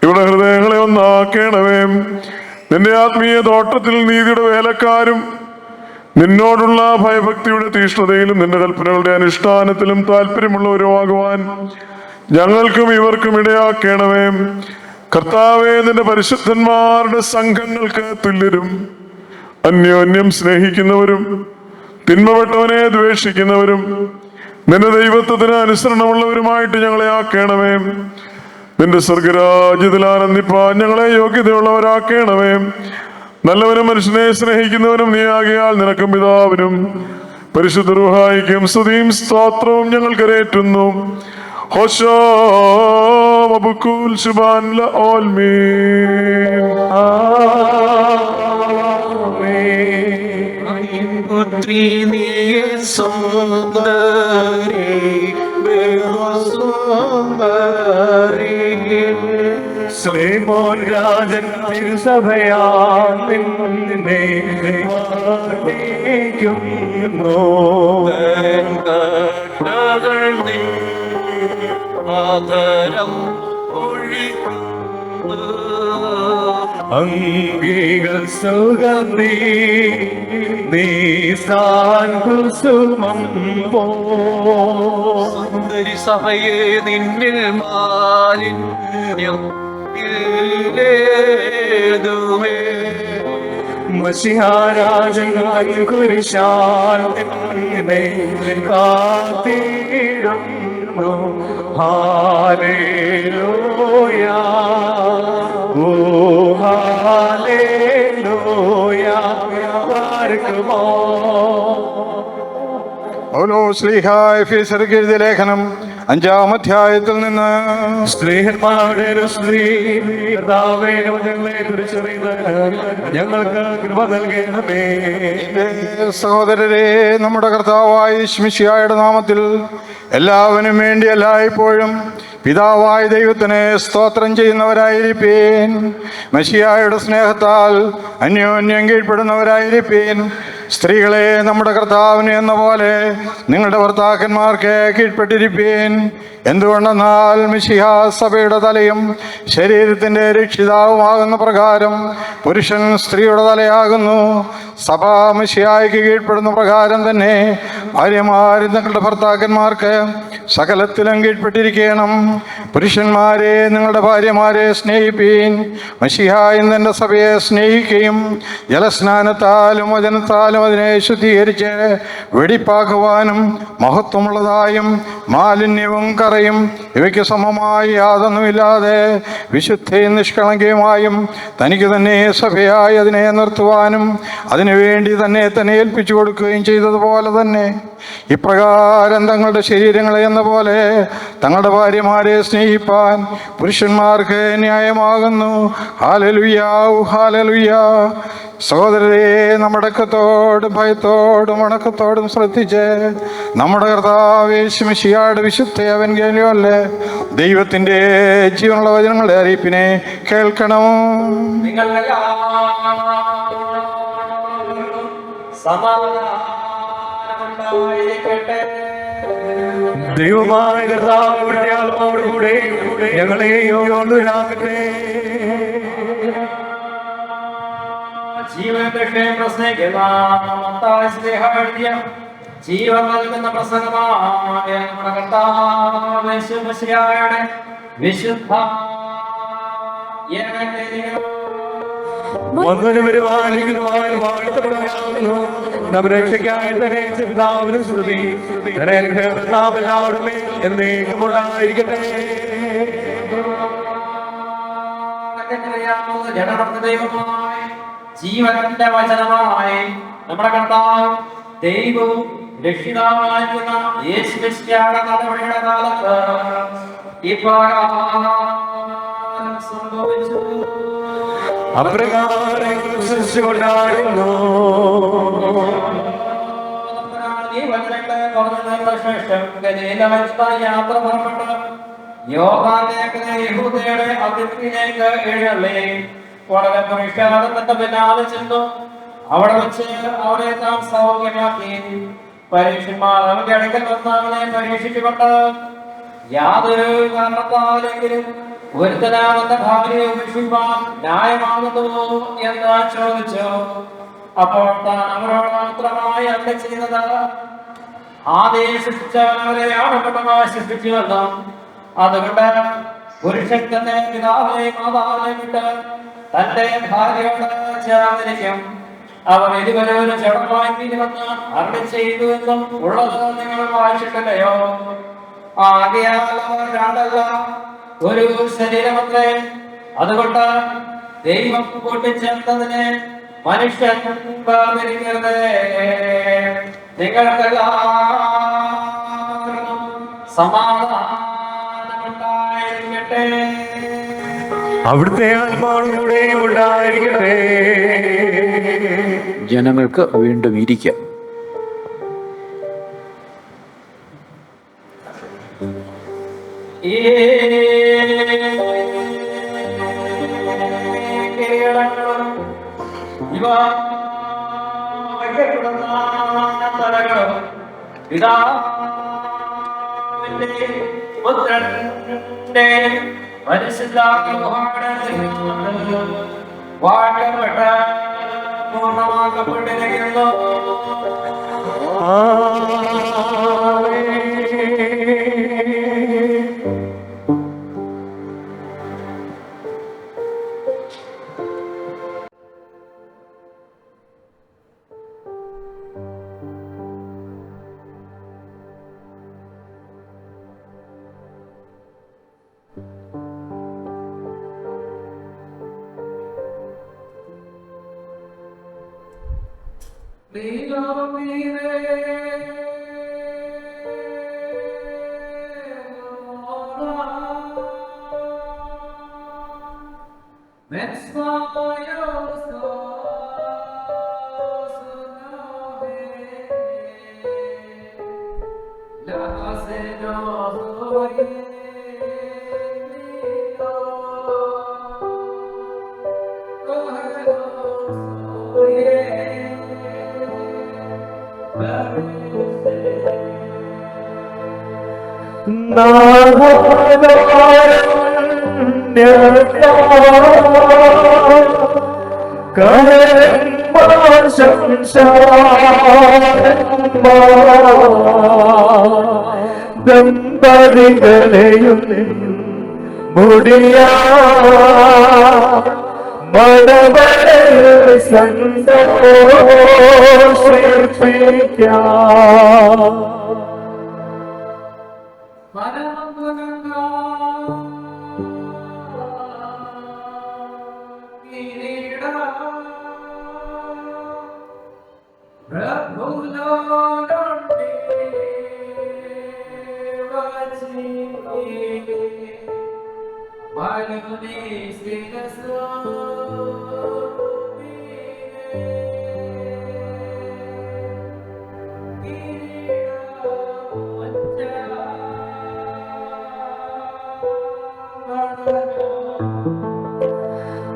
ഇവിടെ ഹൃദയങ്ങളെ ഒന്നാക്കണമേ. നിന്റെ ആത്മീയ തോട്ടത്തിൽ നീതിയുടെ വേലക്കാരും നിന്നോടുള്ള ഭയഭക്തിയുടെ തീഷ്ണതയിലും നിന്റെ കൽപ്പനകളുടെ അനുഷ്ഠാനത്തിലും താല്പര്യമുള്ളവരുമാകുവാൻ ഞങ്ങൾക്കും ഇവർക്കും ഇടയാക്കണമേ. കർത്താവെ, നിന്റെ പരിശുദ്ധന്മാരുടെ സംഘങ്ങൾക്ക് തുല്യരും അന്യോന്യം സ്നേഹിക്കുന്നവരും തിന്മപ്പെട്ടവനെ ദ്വേഷിക്കുന്നവരും നിന്റെ ദൈവത്വത്തിന് അനുസരണമുള്ളവരുമായിട്ട് ഞങ്ങളെ ആക്കണമേ. നിന്റെ സ്വർഗരാജ്യത്തിൽ ആനന്ദിപ്പാൻ ഞങ്ങളെ യോഗ്യതയുള്ളവരാക്കണമേ. നല്ലവനും മനുഷ്യനെ സ്നേഹിക്കുന്നവനും നീ ആകിയാൽ നിനക്കും പിതാവിനും പരിശുദ്ധ റൂഹായിക്കും സ്തുതിയും സ്തോത്രവും ഞങ്ങൾ കരേറ്റുന്നു. ഹോശോ മബുക്കുൽ ശുബാൻ ലഓൽമീൻ. പുത്രി നീ സുന്ദരി സുന്ദരി സ്നേഹ സിമോൻ രാജൻ തിരുസഭയാ നിന്നെ വാഴ്ത്തിക്കുന്നു. അംഗികൾ സുഗന്ധി നീസാൻ കുസുമം പോരി സഭയെ നിന്നിൽ മാലിന്യം ഇല്ലേതുമേ മസിഹാരാജനായ കുരിശാൽ കാത്തിടുന്നു. ഹാലേലൂയ ഓ ഹാലേലൂയ പാർക്കുമോ. പൗലോസ്ലീഹാ എഫേസ്യർക്ക് എഴുതിയ ലേഖനം 5-ാം അധ്യായത്തിൽ നിന്ന് സ്ത്രീഹന്മാരുടെ സ്ത്രീ കർത്താവേ, ഞങ്ങളെ കുറിച്ചറിയുന്ന ഞങ്ങൾക്ക് കൃപ നൽകണമേ. സഹോദരരെ, നമ്മുടെ കർത്താവായ മിശിഹായുടെ നാമത്തിൽ എല്ലാവനും വേണ്ടി എല്ലായ്പ്പോഴും പിതാവായ ദൈവത്തിന് സ്തോത്രം ചെയ്യുന്നവരായിരിപ്പീൻ. മശിഹായുടെ സ്നേഹത്താൽ അന്യോന്യം കീഴ്പ്പെടുന്നവരായിരിപ്പീൻ. സ്ത്രീകളെ, നമ്മുടെ കർത്താവിന് എന്ന പോലെ നിങ്ങളുടെ ഭർത്താക്കന്മാർക്ക് കീഴ്പ്പെട്ടിരിപ്പീൻ. എന്തുകൊണ്ടെന്നാൽ മിശിഹ സഭയുടെ തലയും ശരീരത്തിൻ്റെ രക്ഷിതാവുമാകുന്ന പ്രകാരം പുരുഷൻ സ്ത്രീയുടെ തലയാകുന്നു. സഭ മിശിഹായ്ക്ക് കീഴ്പ്പെടുന്ന പ്രകാരം തന്നെ ഭാര്യമാർ നിങ്ങളുടെ ഭർത്താക്കന്മാർക്ക് സകലത്തിലും കീഴ്പ്പെട്ടിരിക്കണം. പുരുഷന്മാരെ, നിങ്ങളുടെ ഭാര്യമാരെ സ്നേഹിപ്പീൻ. മശിഹ ഇന്നെൻ്റെ സഭയെ സ്നേഹിക്കുകയും ജലസ്നാനത്താലും വചനത്താലും അതിനെ ശുദ്ധീകരിച്ച് വെടിപ്പാക്കുവാനും മഹത്വമുള്ളതായും മാലിന്യവും കറയും ഇവയ്ക്ക് സമമായി യാതൊന്നുമില്ലാതെ വിശുദ്ധയും നിഷ്കളങ്കയുമായും തനിക്ക് തന്നെ സഭയായി അതിനെ നിർത്തുവാനും അതിനുവേണ്ടി തന്നെ ഏൽപ്പിച്ചു കൊടുക്കുകയും ചെയ്തതുപോലെ തന്നെ ഇപ്രകാരം തങ്ങളുടെ ശരീരങ്ങളെ എന്ന പോലെ തങ്ങളുടെ ഭാര്യമാരെ സ്നേഹിപ്പാൻ പുരുഷന്മാർക്ക് ന്യായമാകുന്നു. ഹല്ലേലൂയാ, ഹല്ലേലൂയാ. സഹോദരരെ, നമ്മുടെ അടക്കത്തോടും ഭയത്തോടും വണക്കത്തോടും ശ്രദ്ധിച്ച് നമ്മുടെ കർത്താവ് യേശു മിശിഹായുടെ വിശുദ്ധ എവൻഗേലിയോനിലെ ദൈവത്തിൻ്റെ ജീവനുള്ള വചനങ്ങളുടെ അറിയിപ്പിനെ കേൾക്കണം. ദൈവമായ കർത്താവിന്റെ ആത്മാവോടുകൂടെ ഞങ്ങളെ യോഗ്യരാക്കട്ടെ. ജീവൻ ജീവൻ നൽകുന്ന പ്രസംഗമായ നമ്മുടെ കർത്താവ് യേശു മിശിഹായുടെ വിശുദ്ധ പിതാവിനും ശ്രുതി എന്നേക്കുമുണ്ടായിരിക്കട്ടെ. ദൈവമായ ജീവന്റെ വചനമായി നമ്മുടെ കർത്താവ് ദൈവവും രക്ഷിതാവായിരുന്ന യേശു മിശിഹായുടെ നടപടിയുടെ കാലത്ത് ഇപ്രകാരം സംഭവിച്ചു. അപ്രകാരം കൊണ്ടാടുന്നു. ഈ വചനങ്ങളെ പറഞ്ഞതിനുള്ള ശേഷം യാത്ര പുറപ്പെട്ട് യോഹാനേക്ക് യഹൂദയുടെ അതിർത്തിയിലേക്ക് എഴുന്നള്ളി വളരെ പുരുഷാരത്തിന്റെ പിന്നാലെ ചെന്നു. അവിടെ വെച്ച് അവരെ താൻ സൗഖ്യമാക്കി. പരീക്ഷന്മാർ അവന്റെ അടുക്കൽ വന്ന് അവനെ പരീക്ഷിച്ചുകൊണ്ട് യാതൊരു കാരണത്താലെങ്കിലും ഒരുത്തനാമത്തെ ഭാര്യയെ ഉപേക്ഷിപ്പാൻ ന്യായമാകുന്നുവോ എന്ന് ചോദിച്ചു. അപ്പോൾ താൻ അവരോട് മാത്രമായി അല്ല ചെയ്യുന്നത്, ആദ്യം സൃഷ്ടിച്ചവൻ അവരെ ആണപ്പെട്ടമായി സൃഷ്ടിച്ചുവെന്നും അതുകൊണ്ട് പുരുഷൻ തന്നെ പിതാവിനെയും മാതാവിനെയും വിട്ട് തന്റെ ഭാര്യയോട് ചേർന്നിരിക്കും. അവർ ഇരുവരും ഒരു ജഡമായി തീരുമെന്ന് അരുളി ചെയ്തു എന്നും ഉള്ളത് നിങ്ങൾ വായിച്ചിട്ടില്ലയോ? ആകയാൽ അവർ രണ്ടല്ല, ഒരു ശരീരമത്രേ. അതുകൊണ്ട് ദൈവം കൂട്ടിച്ചേർത്തതിനെ മനുഷ്യൻ വേർതിരിക്കരുത്. നിങ്ങൾക്കെല്ലാവർക്കും സമാധാനമുണ്ടായിരിക്കട്ടെ. അവിടുത്തെ ആത്മാവിലൂടെയും ഉണ്ടായിരിക്കട്ടെ. ജനങ്ങൾക്ക് വീണ്ടും ഇരിക്കാം. വയ്ക്കപ്പെടുന്ന തലകളും പിതാവിന്റെ പുത്രന്റെ വാഴ്ത്തപ്പെട്ട പൂർണ്ണമാക്കപ്പെട്ടിരിക്കുന്നു. ദമ്പതികളെയും മുടിയാ മടവരെ സന്തോഷിപ്പിക്കാം.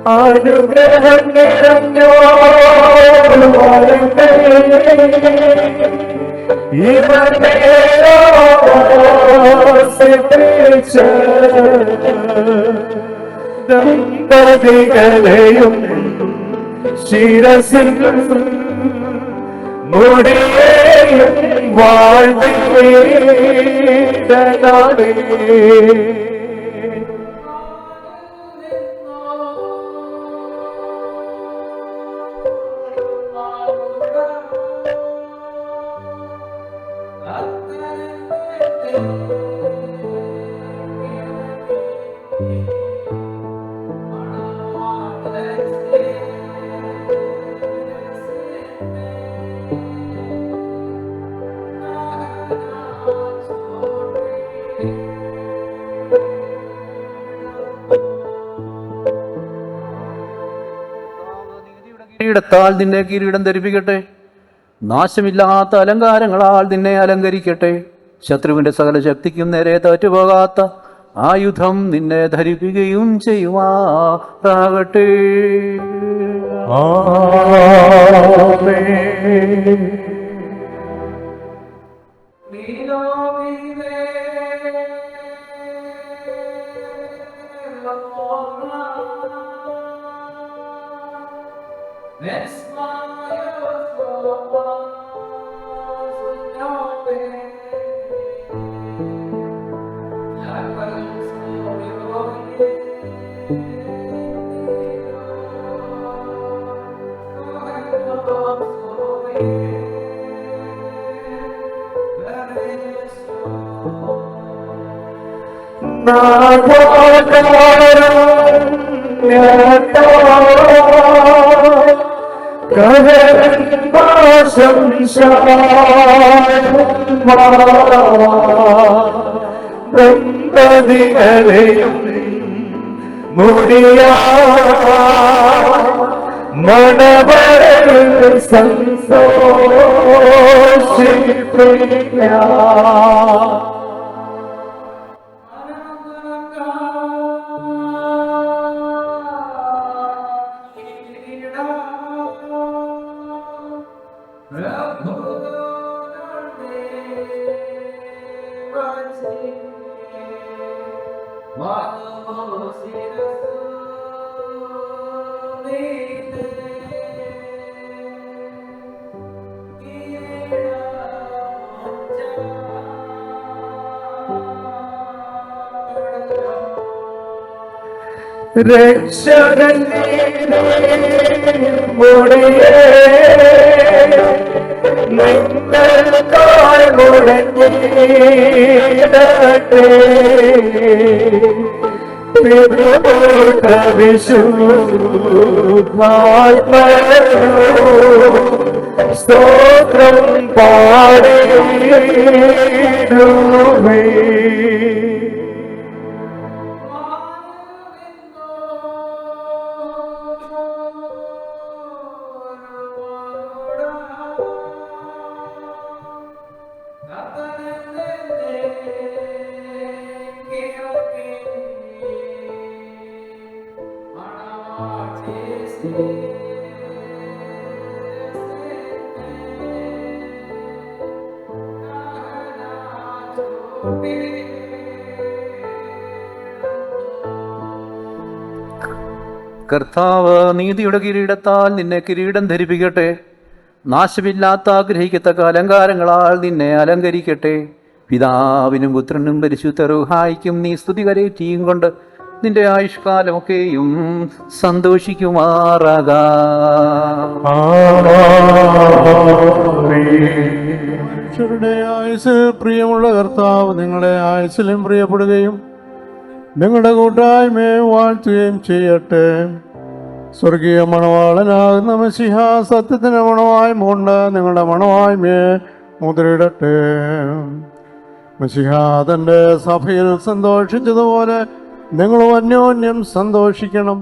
അനുഗ്രഹം ദമ്പതികളെയും ശിരസിൽ മുടിയേയും വാഴ്ത്തിടണമേ. കിരീടത്താൽ നിന്നെ കിരീടം ധരിപ്പിക്കട്ടെ. നാശമില്ലാത്ത അലങ്കാരങ്ങളാൽ നിന്നെ അലങ്കരിക്കട്ടെ. ശത്രുവിന്റെ സകല ശക്തിക്കും നേരെ തോറ്റുപോകാത്ത ആയുധം നിന്നെ ധരിപ്പിക്കുകയും ചെയ്യുമാറാകട്ടെ. ദമ്പതികളെയും മുടിയാ മണവരെ സന്തോഷിപ്പിക്കാം. സ്തോത്രം പാടിടുമേ. കർത്താവ് നീതിയുടെ കിരീടത്താൽ നിന്നെ കിരീടം ധരിപ്പിക്കട്ടെ. നാശമില്ലാത്ത ആഗ്രഹിക്കത്തക്ക അലങ്കാരങ്ങളാൽ നിന്നെ അലങ്കരിക്കട്ടെ. പിതാവിനും പുത്രനും പരിശുദ്ധ റൂഹായിക്കും നീ സ്തുതി കരേറ്റിയും കൊണ്ട് നിന്റെ ആയുഷ്കാലമൊക്കെയും സന്തോഷിക്കുമാറാകാം. മനുഷ്യരുടെ ആയുസ്സിൽ പ്രിയമുള്ള കർത്താവ് നിങ്ങളുടെ ആയുസ്സിലും പ്രിയപ്പെടുകയും നിങ്ങളുടെ കൂട്ടായ്മയെ വാഴ്ത്തുകയും ചെയ്യട്ടെ. സ്വർഗീയ മണവാളനാകുന്ന മശിഹ സത്യത്തിന് മണവായ്മ കൊണ്ട് നിങ്ങളുടെ മണവായ്മയെ മുദ്രയിടട്ടെ. മശിഹ തൻ്റെ സഭയിൽ സന്തോഷിച്ചതുപോലെ നിങ്ങളും അന്യോന്യം സന്തോഷിക്കണം.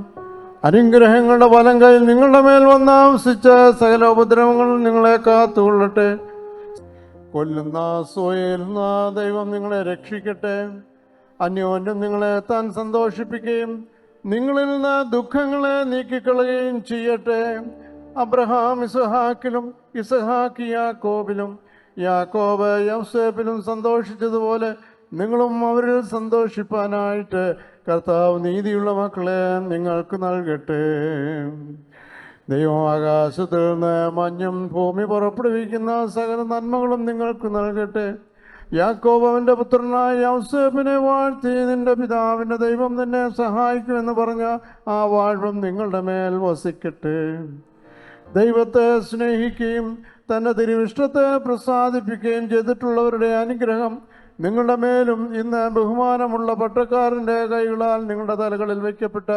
അനുഗ്രഹങ്ങളുടെ വലം കയ്യിൽ നിങ്ങളുടെ മേൽ വന്നാവസിച്ച സകല ഉപദ്രവങ്ങളും നിങ്ങളെ കാത്തുകൊള്ളട്ടെ. കൊല്ലുന്ന സോയേലുന്ന ദൈവം നിങ്ങളെ രക്ഷിക്കട്ടെ. അന്യോന്യം നിങ്ങളെ താൻ സന്തോഷിപ്പിക്കുകയും നിങ്ങളിൽ നിന്ന് ദുഃഖങ്ങളെ നീക്കിക്കളയുകയും ചെയ്യട്ടെ. അബ്രഹാം ഇസഹാക്കിലും ഇസഹാക്ക് യാക്കോബിലും യാക്കോബ് യൗസേപ്പിലും സന്തോഷിച്ചതുപോലെ നിങ്ങളും അവരിൽ സന്തോഷിപ്പാനായിട്ട് കർത്താവ് നീതിയുള്ള മക്കളെ നിങ്ങൾക്ക് നൽകട്ടെ. ദൈവം ആകാശത്തിൽ നിന്ന് മഞ്ഞും ഭൂമി പുറപ്പെടുവിക്കുന്ന സകല നന്മകളും നിങ്ങൾക്ക് നൽകട്ടെ. യാക്കോബ് അവൻ്റെ പുത്രനായ യൗസേപ്പിനെ വാഴ്ത്തി നിന്റെ പിതാവിൻ്റെ ദൈവം നിന്നെ സഹായിക്കുമെന്ന് പറഞ്ഞ ആ വാഴ്വും നിങ്ങളുടെ മേൽ വസിക്കട്ടെ. ദൈവത്തെ സ്നേഹിക്കുകയും തൻ്റെ തിരുവിഷ്ടത്തെ പ്രസാദിപ്പിക്കുകയും ചെയ്തിട്ടുള്ളവരുടെ അനുഗ്രഹം നിങ്ങളുടെ മേലും ഇന്ന് ബഹുമാനമുള്ള പട്ടക്കാരൻ്റെ കൈകളാൽ നിങ്ങളുടെ തലകളിൽ വയ്ക്കപ്പെട്ട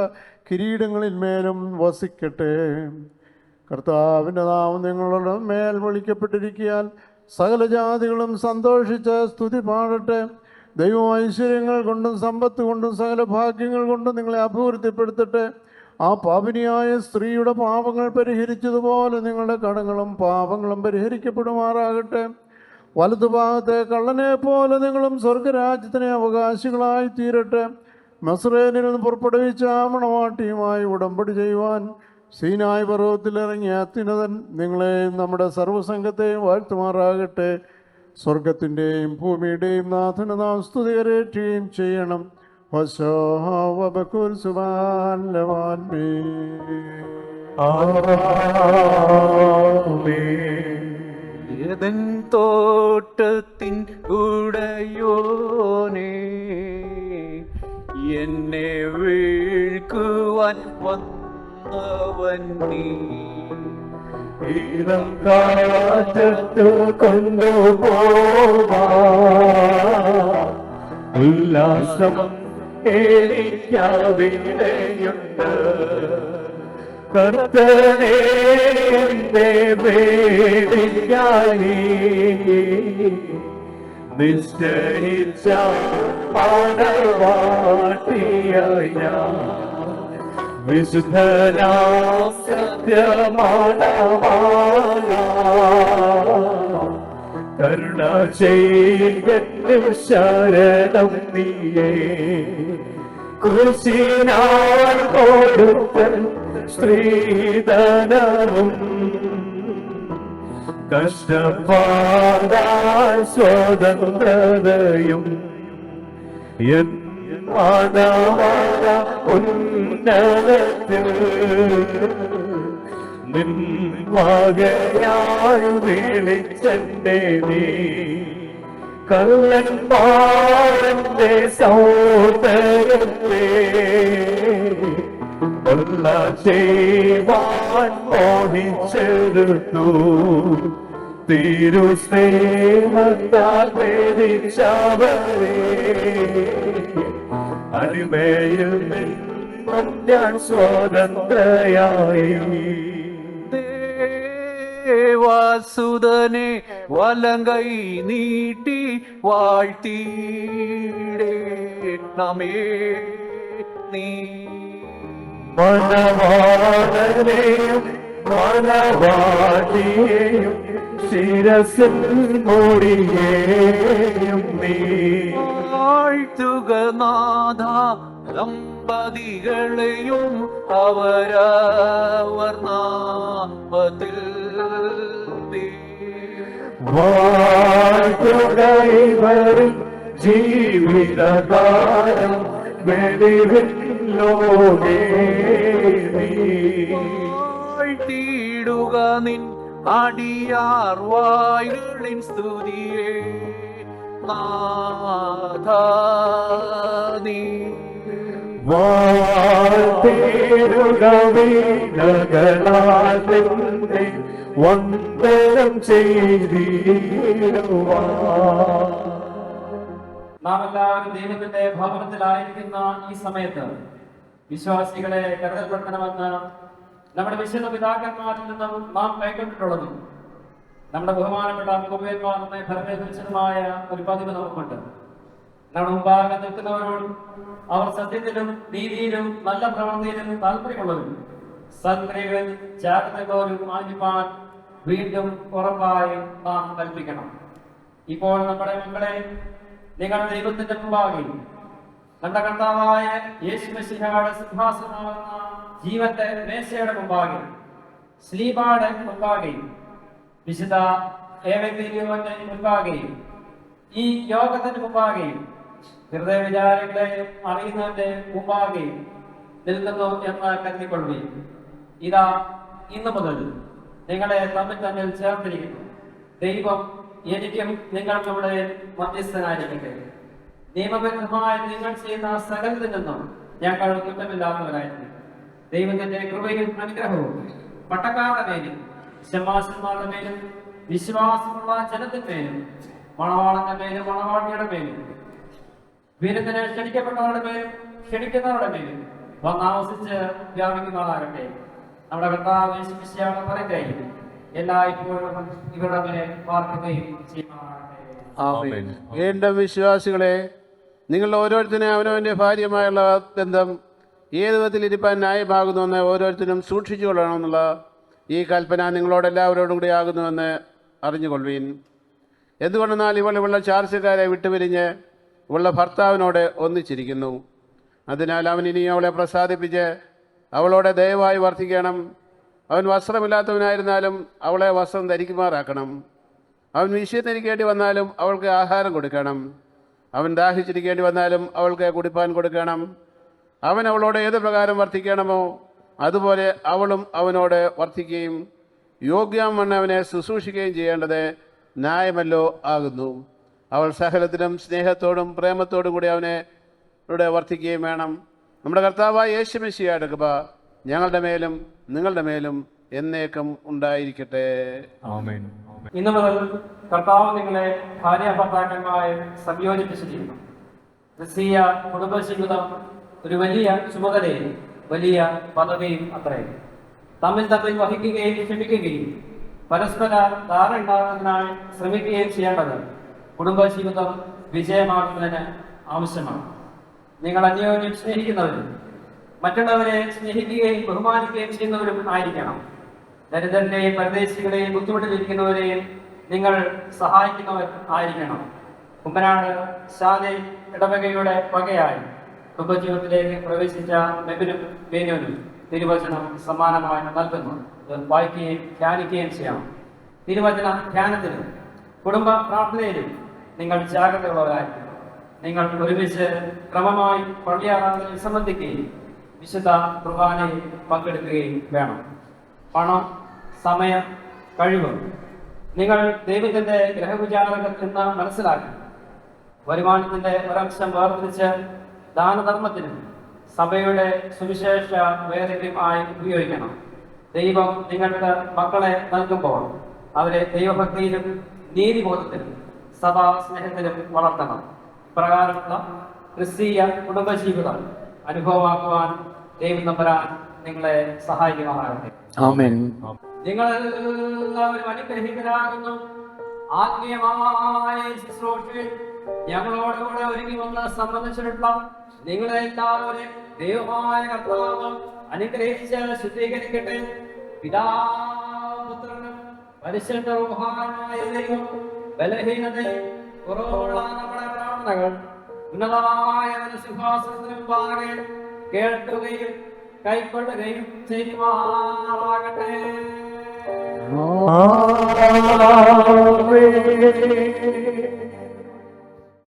കിരീടങ്ങളിൽ മേലും വസിക്കട്ടെ. കർത്താവിൻ്റെ നാമം നിങ്ങളുടെ മേൽ വിളിക്കപ്പെട്ടിരിക്കാൻ സകല ജാതികളും സന്തോഷിച്ച് സ്തുതി പാടട്ടെ. ദൈവം ഐശ്വര്യങ്ങൾ കൊണ്ടും സമ്പത്ത് കൊണ്ടും സകല ഭാഗ്യങ്ങൾ കൊണ്ടും നിങ്ങളെ അഭിവൃദ്ധിപ്പെടുത്തട്ടെ. ആ പാപിനിയായ സ്ത്രീയുടെ പാപങ്ങൾ പരിഹരിച്ചതുപോലെ നിങ്ങളുടെ കടങ്ങളും പാപങ്ങളും പരിഹരിക്കപ്പെടുമാറാകട്ടെ. വലതുഭാഗത്തെ കള്ളനെ പോലെ നിങ്ങളും സ്വർഗരാജ്യത്തിന് അവകാശികളായി തീരട്ടെ. നസ്രേനിൽ നിന്ന് പുറപ്പെടുവിച്ച മണവാട്ടിയുമായി ഉടമ്പടി ചെയ്യുവാൻ സീനായ് പർവ്വതത്തിലിറങ്ങിയ അത്യുന്നതൻ നിങ്ങളെയും നമ്മുടെ സർവ്വസംഘത്തെയും വാഴ്ത്തുമാറാകട്ടെ. സ്വർഗത്തിൻ്റെയും ഭൂമിയുടെയും നാഥന് നാം സ്തുതി കരേറ്റുകയും ചെയ്യണം. ഏദൻ തോട്ടത്തിൻ ഉടയോനേ, എന്നെ വീഴ്ക്കുവാൻ വന്നവൻ നീ. ഇളം കാറ്റത്തു കൊണ്ടുപോവാ ഉല്ലാസം എനിക്കവിടെയുണ്ട്. കർത്തനേ എന്റെ വേദിക്കായി നിശ്ചയിച്ച മണവാട്ടിയായി ഞാൻ വിശുദ്ധനാം സത്യമാണവാള കരുണ ചെയ്യും ശരണം നീയേ. കുരിശിനാൽ കൊടുത്ത സ്ത്രീധനവും കഷ്ടപ്പാടാൽ സ്വതന്ത്രതയും എൻ മാനവര ഉന്നതത്തിൽ നിൻ മകയായി വിളിച്ചെന്റെ നീ കള്ളന്മാരന്റെ സൗന്ദര്യത്തെ കൊല്ല ചെയ്യുവാൻ മോഹിച്ചെടുത്തു തിരുസ്നേഹത്താൽ വേദിച്ചവരെ അടിമയിൽ നിന്നും ഞാൻ സ്വതന്ത്രയായി ദേവസുതനെ വലങ്കൈ നീട്ടി വാഴ്ത്തിയിടേണമേ നീ മനവാളനെയും മനവാട്ടിയെയും ശിരസിൽ മൂടിയേയും നീ വാഴ്ത്തുക നാഥ ദമ്പതികളെയും അവരവർ നാമത്തിൽ വാഴ്ത്തുക ഇവരും ജീവിതകാലം വെളിവില്ലോകേ വാഴ്ത്തിയിടുക നിൻ അടിയാർ വായുകളിൻ സ്തുതിയെ നാഥ നീ വാഴ്ത്തിടുക വീണകളാൽ നിന്നെ വന്ദനം ചെയ്തിടുവാ. നാം എല്ലാവരും ദൈവത്തിന്റെ ഭവനത്തിലായിരിക്കുന്ന ഈ സമയത്ത് വിശ്വാസികളെ കരുതപ്പെടുത്തണമെന്ന് നമ്മുടെ വിശുദ്ധ പിതാക്കന്മാരിൽ നിന്നും നാം കൈക്കൊണ്ടിട്ടുള്ളതും നമ്മുടെ ബഹുമാനപ്പെട്ട മുഖ്യന്മാർ നമ്മെ ഫലമേൽപ്പിച്ചതുമായ ഒരു പതിവ് നമുക്കുണ്ട്. നമ്മുടെ മുമ്പാകെ നിൽക്കുന്നവരോടും അവർ സത്യത്തിലും നീതിയിലും നല്ല പ്രവൃത്തിയിലും താല്പര്യമുള്ളവരും സത്ക്രിയകളിൽ ചാട്ടുന്നവരും ആചരിപ്പാൻ വീണ്ടും ഉറപ്പായി നാം കൽപ്പിക്കണം. ഇപ്പോൾ നമ്മുടെ മക്കളെ നിങ്ങൾ ദൈവത്തിന്റെ മുമ്പാകെ നമ്മുടെ കർത്താവായ യേശു മിശിഹായുടെ സിംഹാസനമാകുന്ന ജീവന്റെ മേശയുടെ മുമ്പാകെ ശ്ലീബായുടെ മുമ്പാകെ വിശുദ്ധ ഏവന്റെ മുമ്പാകെ ഈ യോഗത്തിന്റെ മുമ്പാകെ ഹൃദയ വിചാരങ്ങളെ അറിയുന്നതിന്റെ മുമ്പാകെ നിൽക്കുന്നു എന്ന് കരുതിക്കൊള്ളുകയും ഇതാ ഇന്നു മുതൽ നിങ്ങളെ തമ്മിൽ ചേർത്തിരിക്കുന്നു. ദൈവം എനിക്കും നിങ്ങൾക്കും ഇവിടെ മധ്യസ്ഥനായിരിക്കട്ടെ. നിയമബദ്ധമായി നിങ്ങൾ ചെയ്യുന്ന സകലത്തിൽ നിന്നും ഞങ്ങൾ കുറ്റമില്ലാത്തവരായിരുന്നു. ദൈവത്തിന്റെ കൃപയും അനുഗ്രഹവും പട്ടക്കാരുടെ മേലും ശമാശന്മാരുടെ മേലും വിശ്വാസമുള്ള ജനത്തിന്മേലും മണവാളന്റെ മേലും മണവാട്ടിയുടെ മേലും വീരത്തിന് ക്ഷണിക്കപ്പെട്ടവരുടെ മേലും ക്ഷണിക്കുന്നവരുടെ മേലും വന്നാവസിച്ച് വ്യാപിക്കുന്നതാകട്ടെ. നമ്മുടെ കർത്താവ് യേശു മിശിഹായുടെ പറയുകയും എല്ലായ്പ്പോഴും ഇവരുടെ മേൽ പാർക്കുകയും ചെയ്യുന്നതാകട്ടെ. വീണ്ടും വിശ്വാസികളെ, നിങ്ങൾ ഓരോരുത്തരും അവനവൻ്റെ ഭാര്യയുമായുള്ള ബന്ധം ഏത് വിധത്തിൽ ഇരിപ്പാൻ ന്യായമാകുന്നുവെന്ന് ഓരോരുത്തരും സൂക്ഷിച്ചു കൊള്ളണമെന്നുള്ള ഈ കൽപ്പന നിങ്ങളോടെല്ലാവരോടും കൂടി ആകുന്നുവെന്ന് അറിഞ്ഞുകൊള്ളുവീൻ. എന്തുകൊണ്ടെന്നാൽ ഇവളുള്ള ചാർച്ചക്കാരെ വിട്ടുപിരിഞ്ഞ് ഇവളുടെ ഭർത്താവിനോട് ഒന്നിച്ചിരിക്കുന്നു. അതിനാൽ അവൻ ഇനി അവളെ പ്രസാദിപ്പിച്ച് അവളോട് ദയവായി വർത്തിക്കണം. അവൻ വസ്ത്രമില്ലാത്തവനായിരുന്നാലും അവളെ വസ്ത്രം ധരിക്കുമാറാക്കണം. അവൻ വിശന്നിരിക്കേണ്ടി വന്നാലും അവൾക്ക് ആഹാരം കൊടുക്കണം. അവൻ ദാഹിച്ചിരിക്കേണ്ടി വന്നാലും അവൾക്ക് കുടിപ്പാൻ കൊടുക്കണം. അവൻ അവളോട് ഏത് പ്രകാരം വർത്തിക്കണമോ അതുപോലെ അവളും അവനോട് വർത്തിക്കുകയും യോഗ്യവണ്ണം അവനെ ശുശ്രൂഷിക്കുകയും ചെയ്യേണ്ടത് ന്യായമല്ലോ ആകുന്നു. അവൾ സകലത്തിലും സ്നേഹത്തോടും പ്രേമത്തോടും കൂടി അവനോട് വർത്തിക്കുകയും വേണം. നമ്മുടെ കർത്താവായ യേശു മിശിഹായുടെ കൃപ ഞങ്ങളുടെ മേലും നിങ്ങളുടെ മേലും എന്നേക്കും ഉണ്ടായിരിക്കട്ടെ. ആമേൻ. ഇന്നു മുതൽ കർത്താവ് നിങ്ങളെ ഭാര്യ ഭർത്താക്കന്മാരെ സംയോജിപ്പിച്ചിരിക്കുന്നു. ക്രിസ്തീയ കുടുംബജീവിതം ഒരു വലിയ ചുമതലയും വലിയ പദവിയും അത്രേ. തമ്മിൽ വഹിക്കുകയും ക്ഷമിക്കുകയും പരസ്പര ധാരണ ഉണ്ടാകുന്നതിനായി ശ്രമിക്കുകയും ചെയ്യേണ്ടത് കുടുംബജീവിതം വിജയമാകുന്നതിന് ആവശ്യമാണ്. നിങ്ങൾ അന്യോന്യം സ്നേഹിക്കുന്നവരും മറ്റുള്ളവരെ സ്നേഹിക്കുകയും ബഹുമാനിക്കുകയും ചെയ്യുന്നവരും ആയിരിക്കണം. ദരിദ്രരെയും പരദേശികളെയും ബുദ്ധിമുട്ടിലിരിക്കുന്നവരെയും നിങ്ങൾ സഹായിക്കുന്നവർ ആയിരിക്കണം. കുമ്പനാട് ശാലേ ഇടവകയുടെ വകയായി കുടുംബജീവിതത്തിലേക്ക് പ്രവേശിച്ച ബേനോനും തിരുവചനം സമ്മാനമായി നൽകുന്നു. വായിക്കുകയും ധ്യാനിക്കുകയും ചെയ്യാം. തിരുവചന ധ്യാനത്തിലും കുടുംബ പ്രാർത്ഥനയിലും നിങ്ങൾ ജാഗ്രതയുള്ളവരായിരിക്കും. നിങ്ങൾ ഒരുമിച്ച് ക്രമമായി പള്ളിയാറാധനയിൽ സംബന്ധിക്കുകയും വിശുദ്ധ കുർബാനയിൽ പങ്കെടുക്കുകയും വേണം. പണം, സമയം, കഴിവ് നിങ്ങൾ ദൈവത്തിന്റെ ഗ്രഹവിചാരകത്തിൽ നിന്ന് മനസ്സിലാക്കി വരുമാനത്തിന്റെ ഒരംശം വേർതിരിച്ച് ദാനധർമ്മത്തിനും സഭയുടെ സുവിശേഷ വേദിയുമായി ഉപയോഗിക്കണം. ദൈവം നിങ്ങൾക്ക് മക്കളെ നൽകുമ്പോൾ അവരെ ദൈവഭക്തിയിലും നീതിബോധത്തിലും സഭാ സ്നേഹത്തിലും വളർത്തണം. ഇപ്രകാരമുള്ള ക്രിസ്തീയ കുടുംബജീവിതം അനുഭവമാക്കുവാൻ ദൈവം തമ്പുരാൻ നിങ്ങളെ സഹായിക്കുമാറാകട്ടെ. ആമേൻ. നിങ്ങളെല്ലാവരും അനുഗ്രഹീതരാകുന്നു. ആത്മീയമായ ശുശ്രൂഷയിൽ ഞങ്ങളോടുകൂടെ ഒരുങ്ങി വന്ന് സംബന്ധിച്ചിട്ടുള്ള നിങ്ങളെല്ലാവരും ദൈവമായ കർത്താവ് അനുഗ്രഹിച്ച് ശുദ്ധീകരിക്കട്ടെ. പിതാപുത്രനും പരിശുദ്ധ റൂഹായുമായ ദൈവം ബലഹീനതയും കുറവുള്ള നമ്മുടെ പ്രാർത്ഥനകൾ ഉന്നതമായ സിംഹാസനത്തിന് മുമ്പാകെ കേൾക്കുകയും കൈക്കൊള്ളുകയും ചെയ്യുമാറാകട്ടെ. ആമേൻ.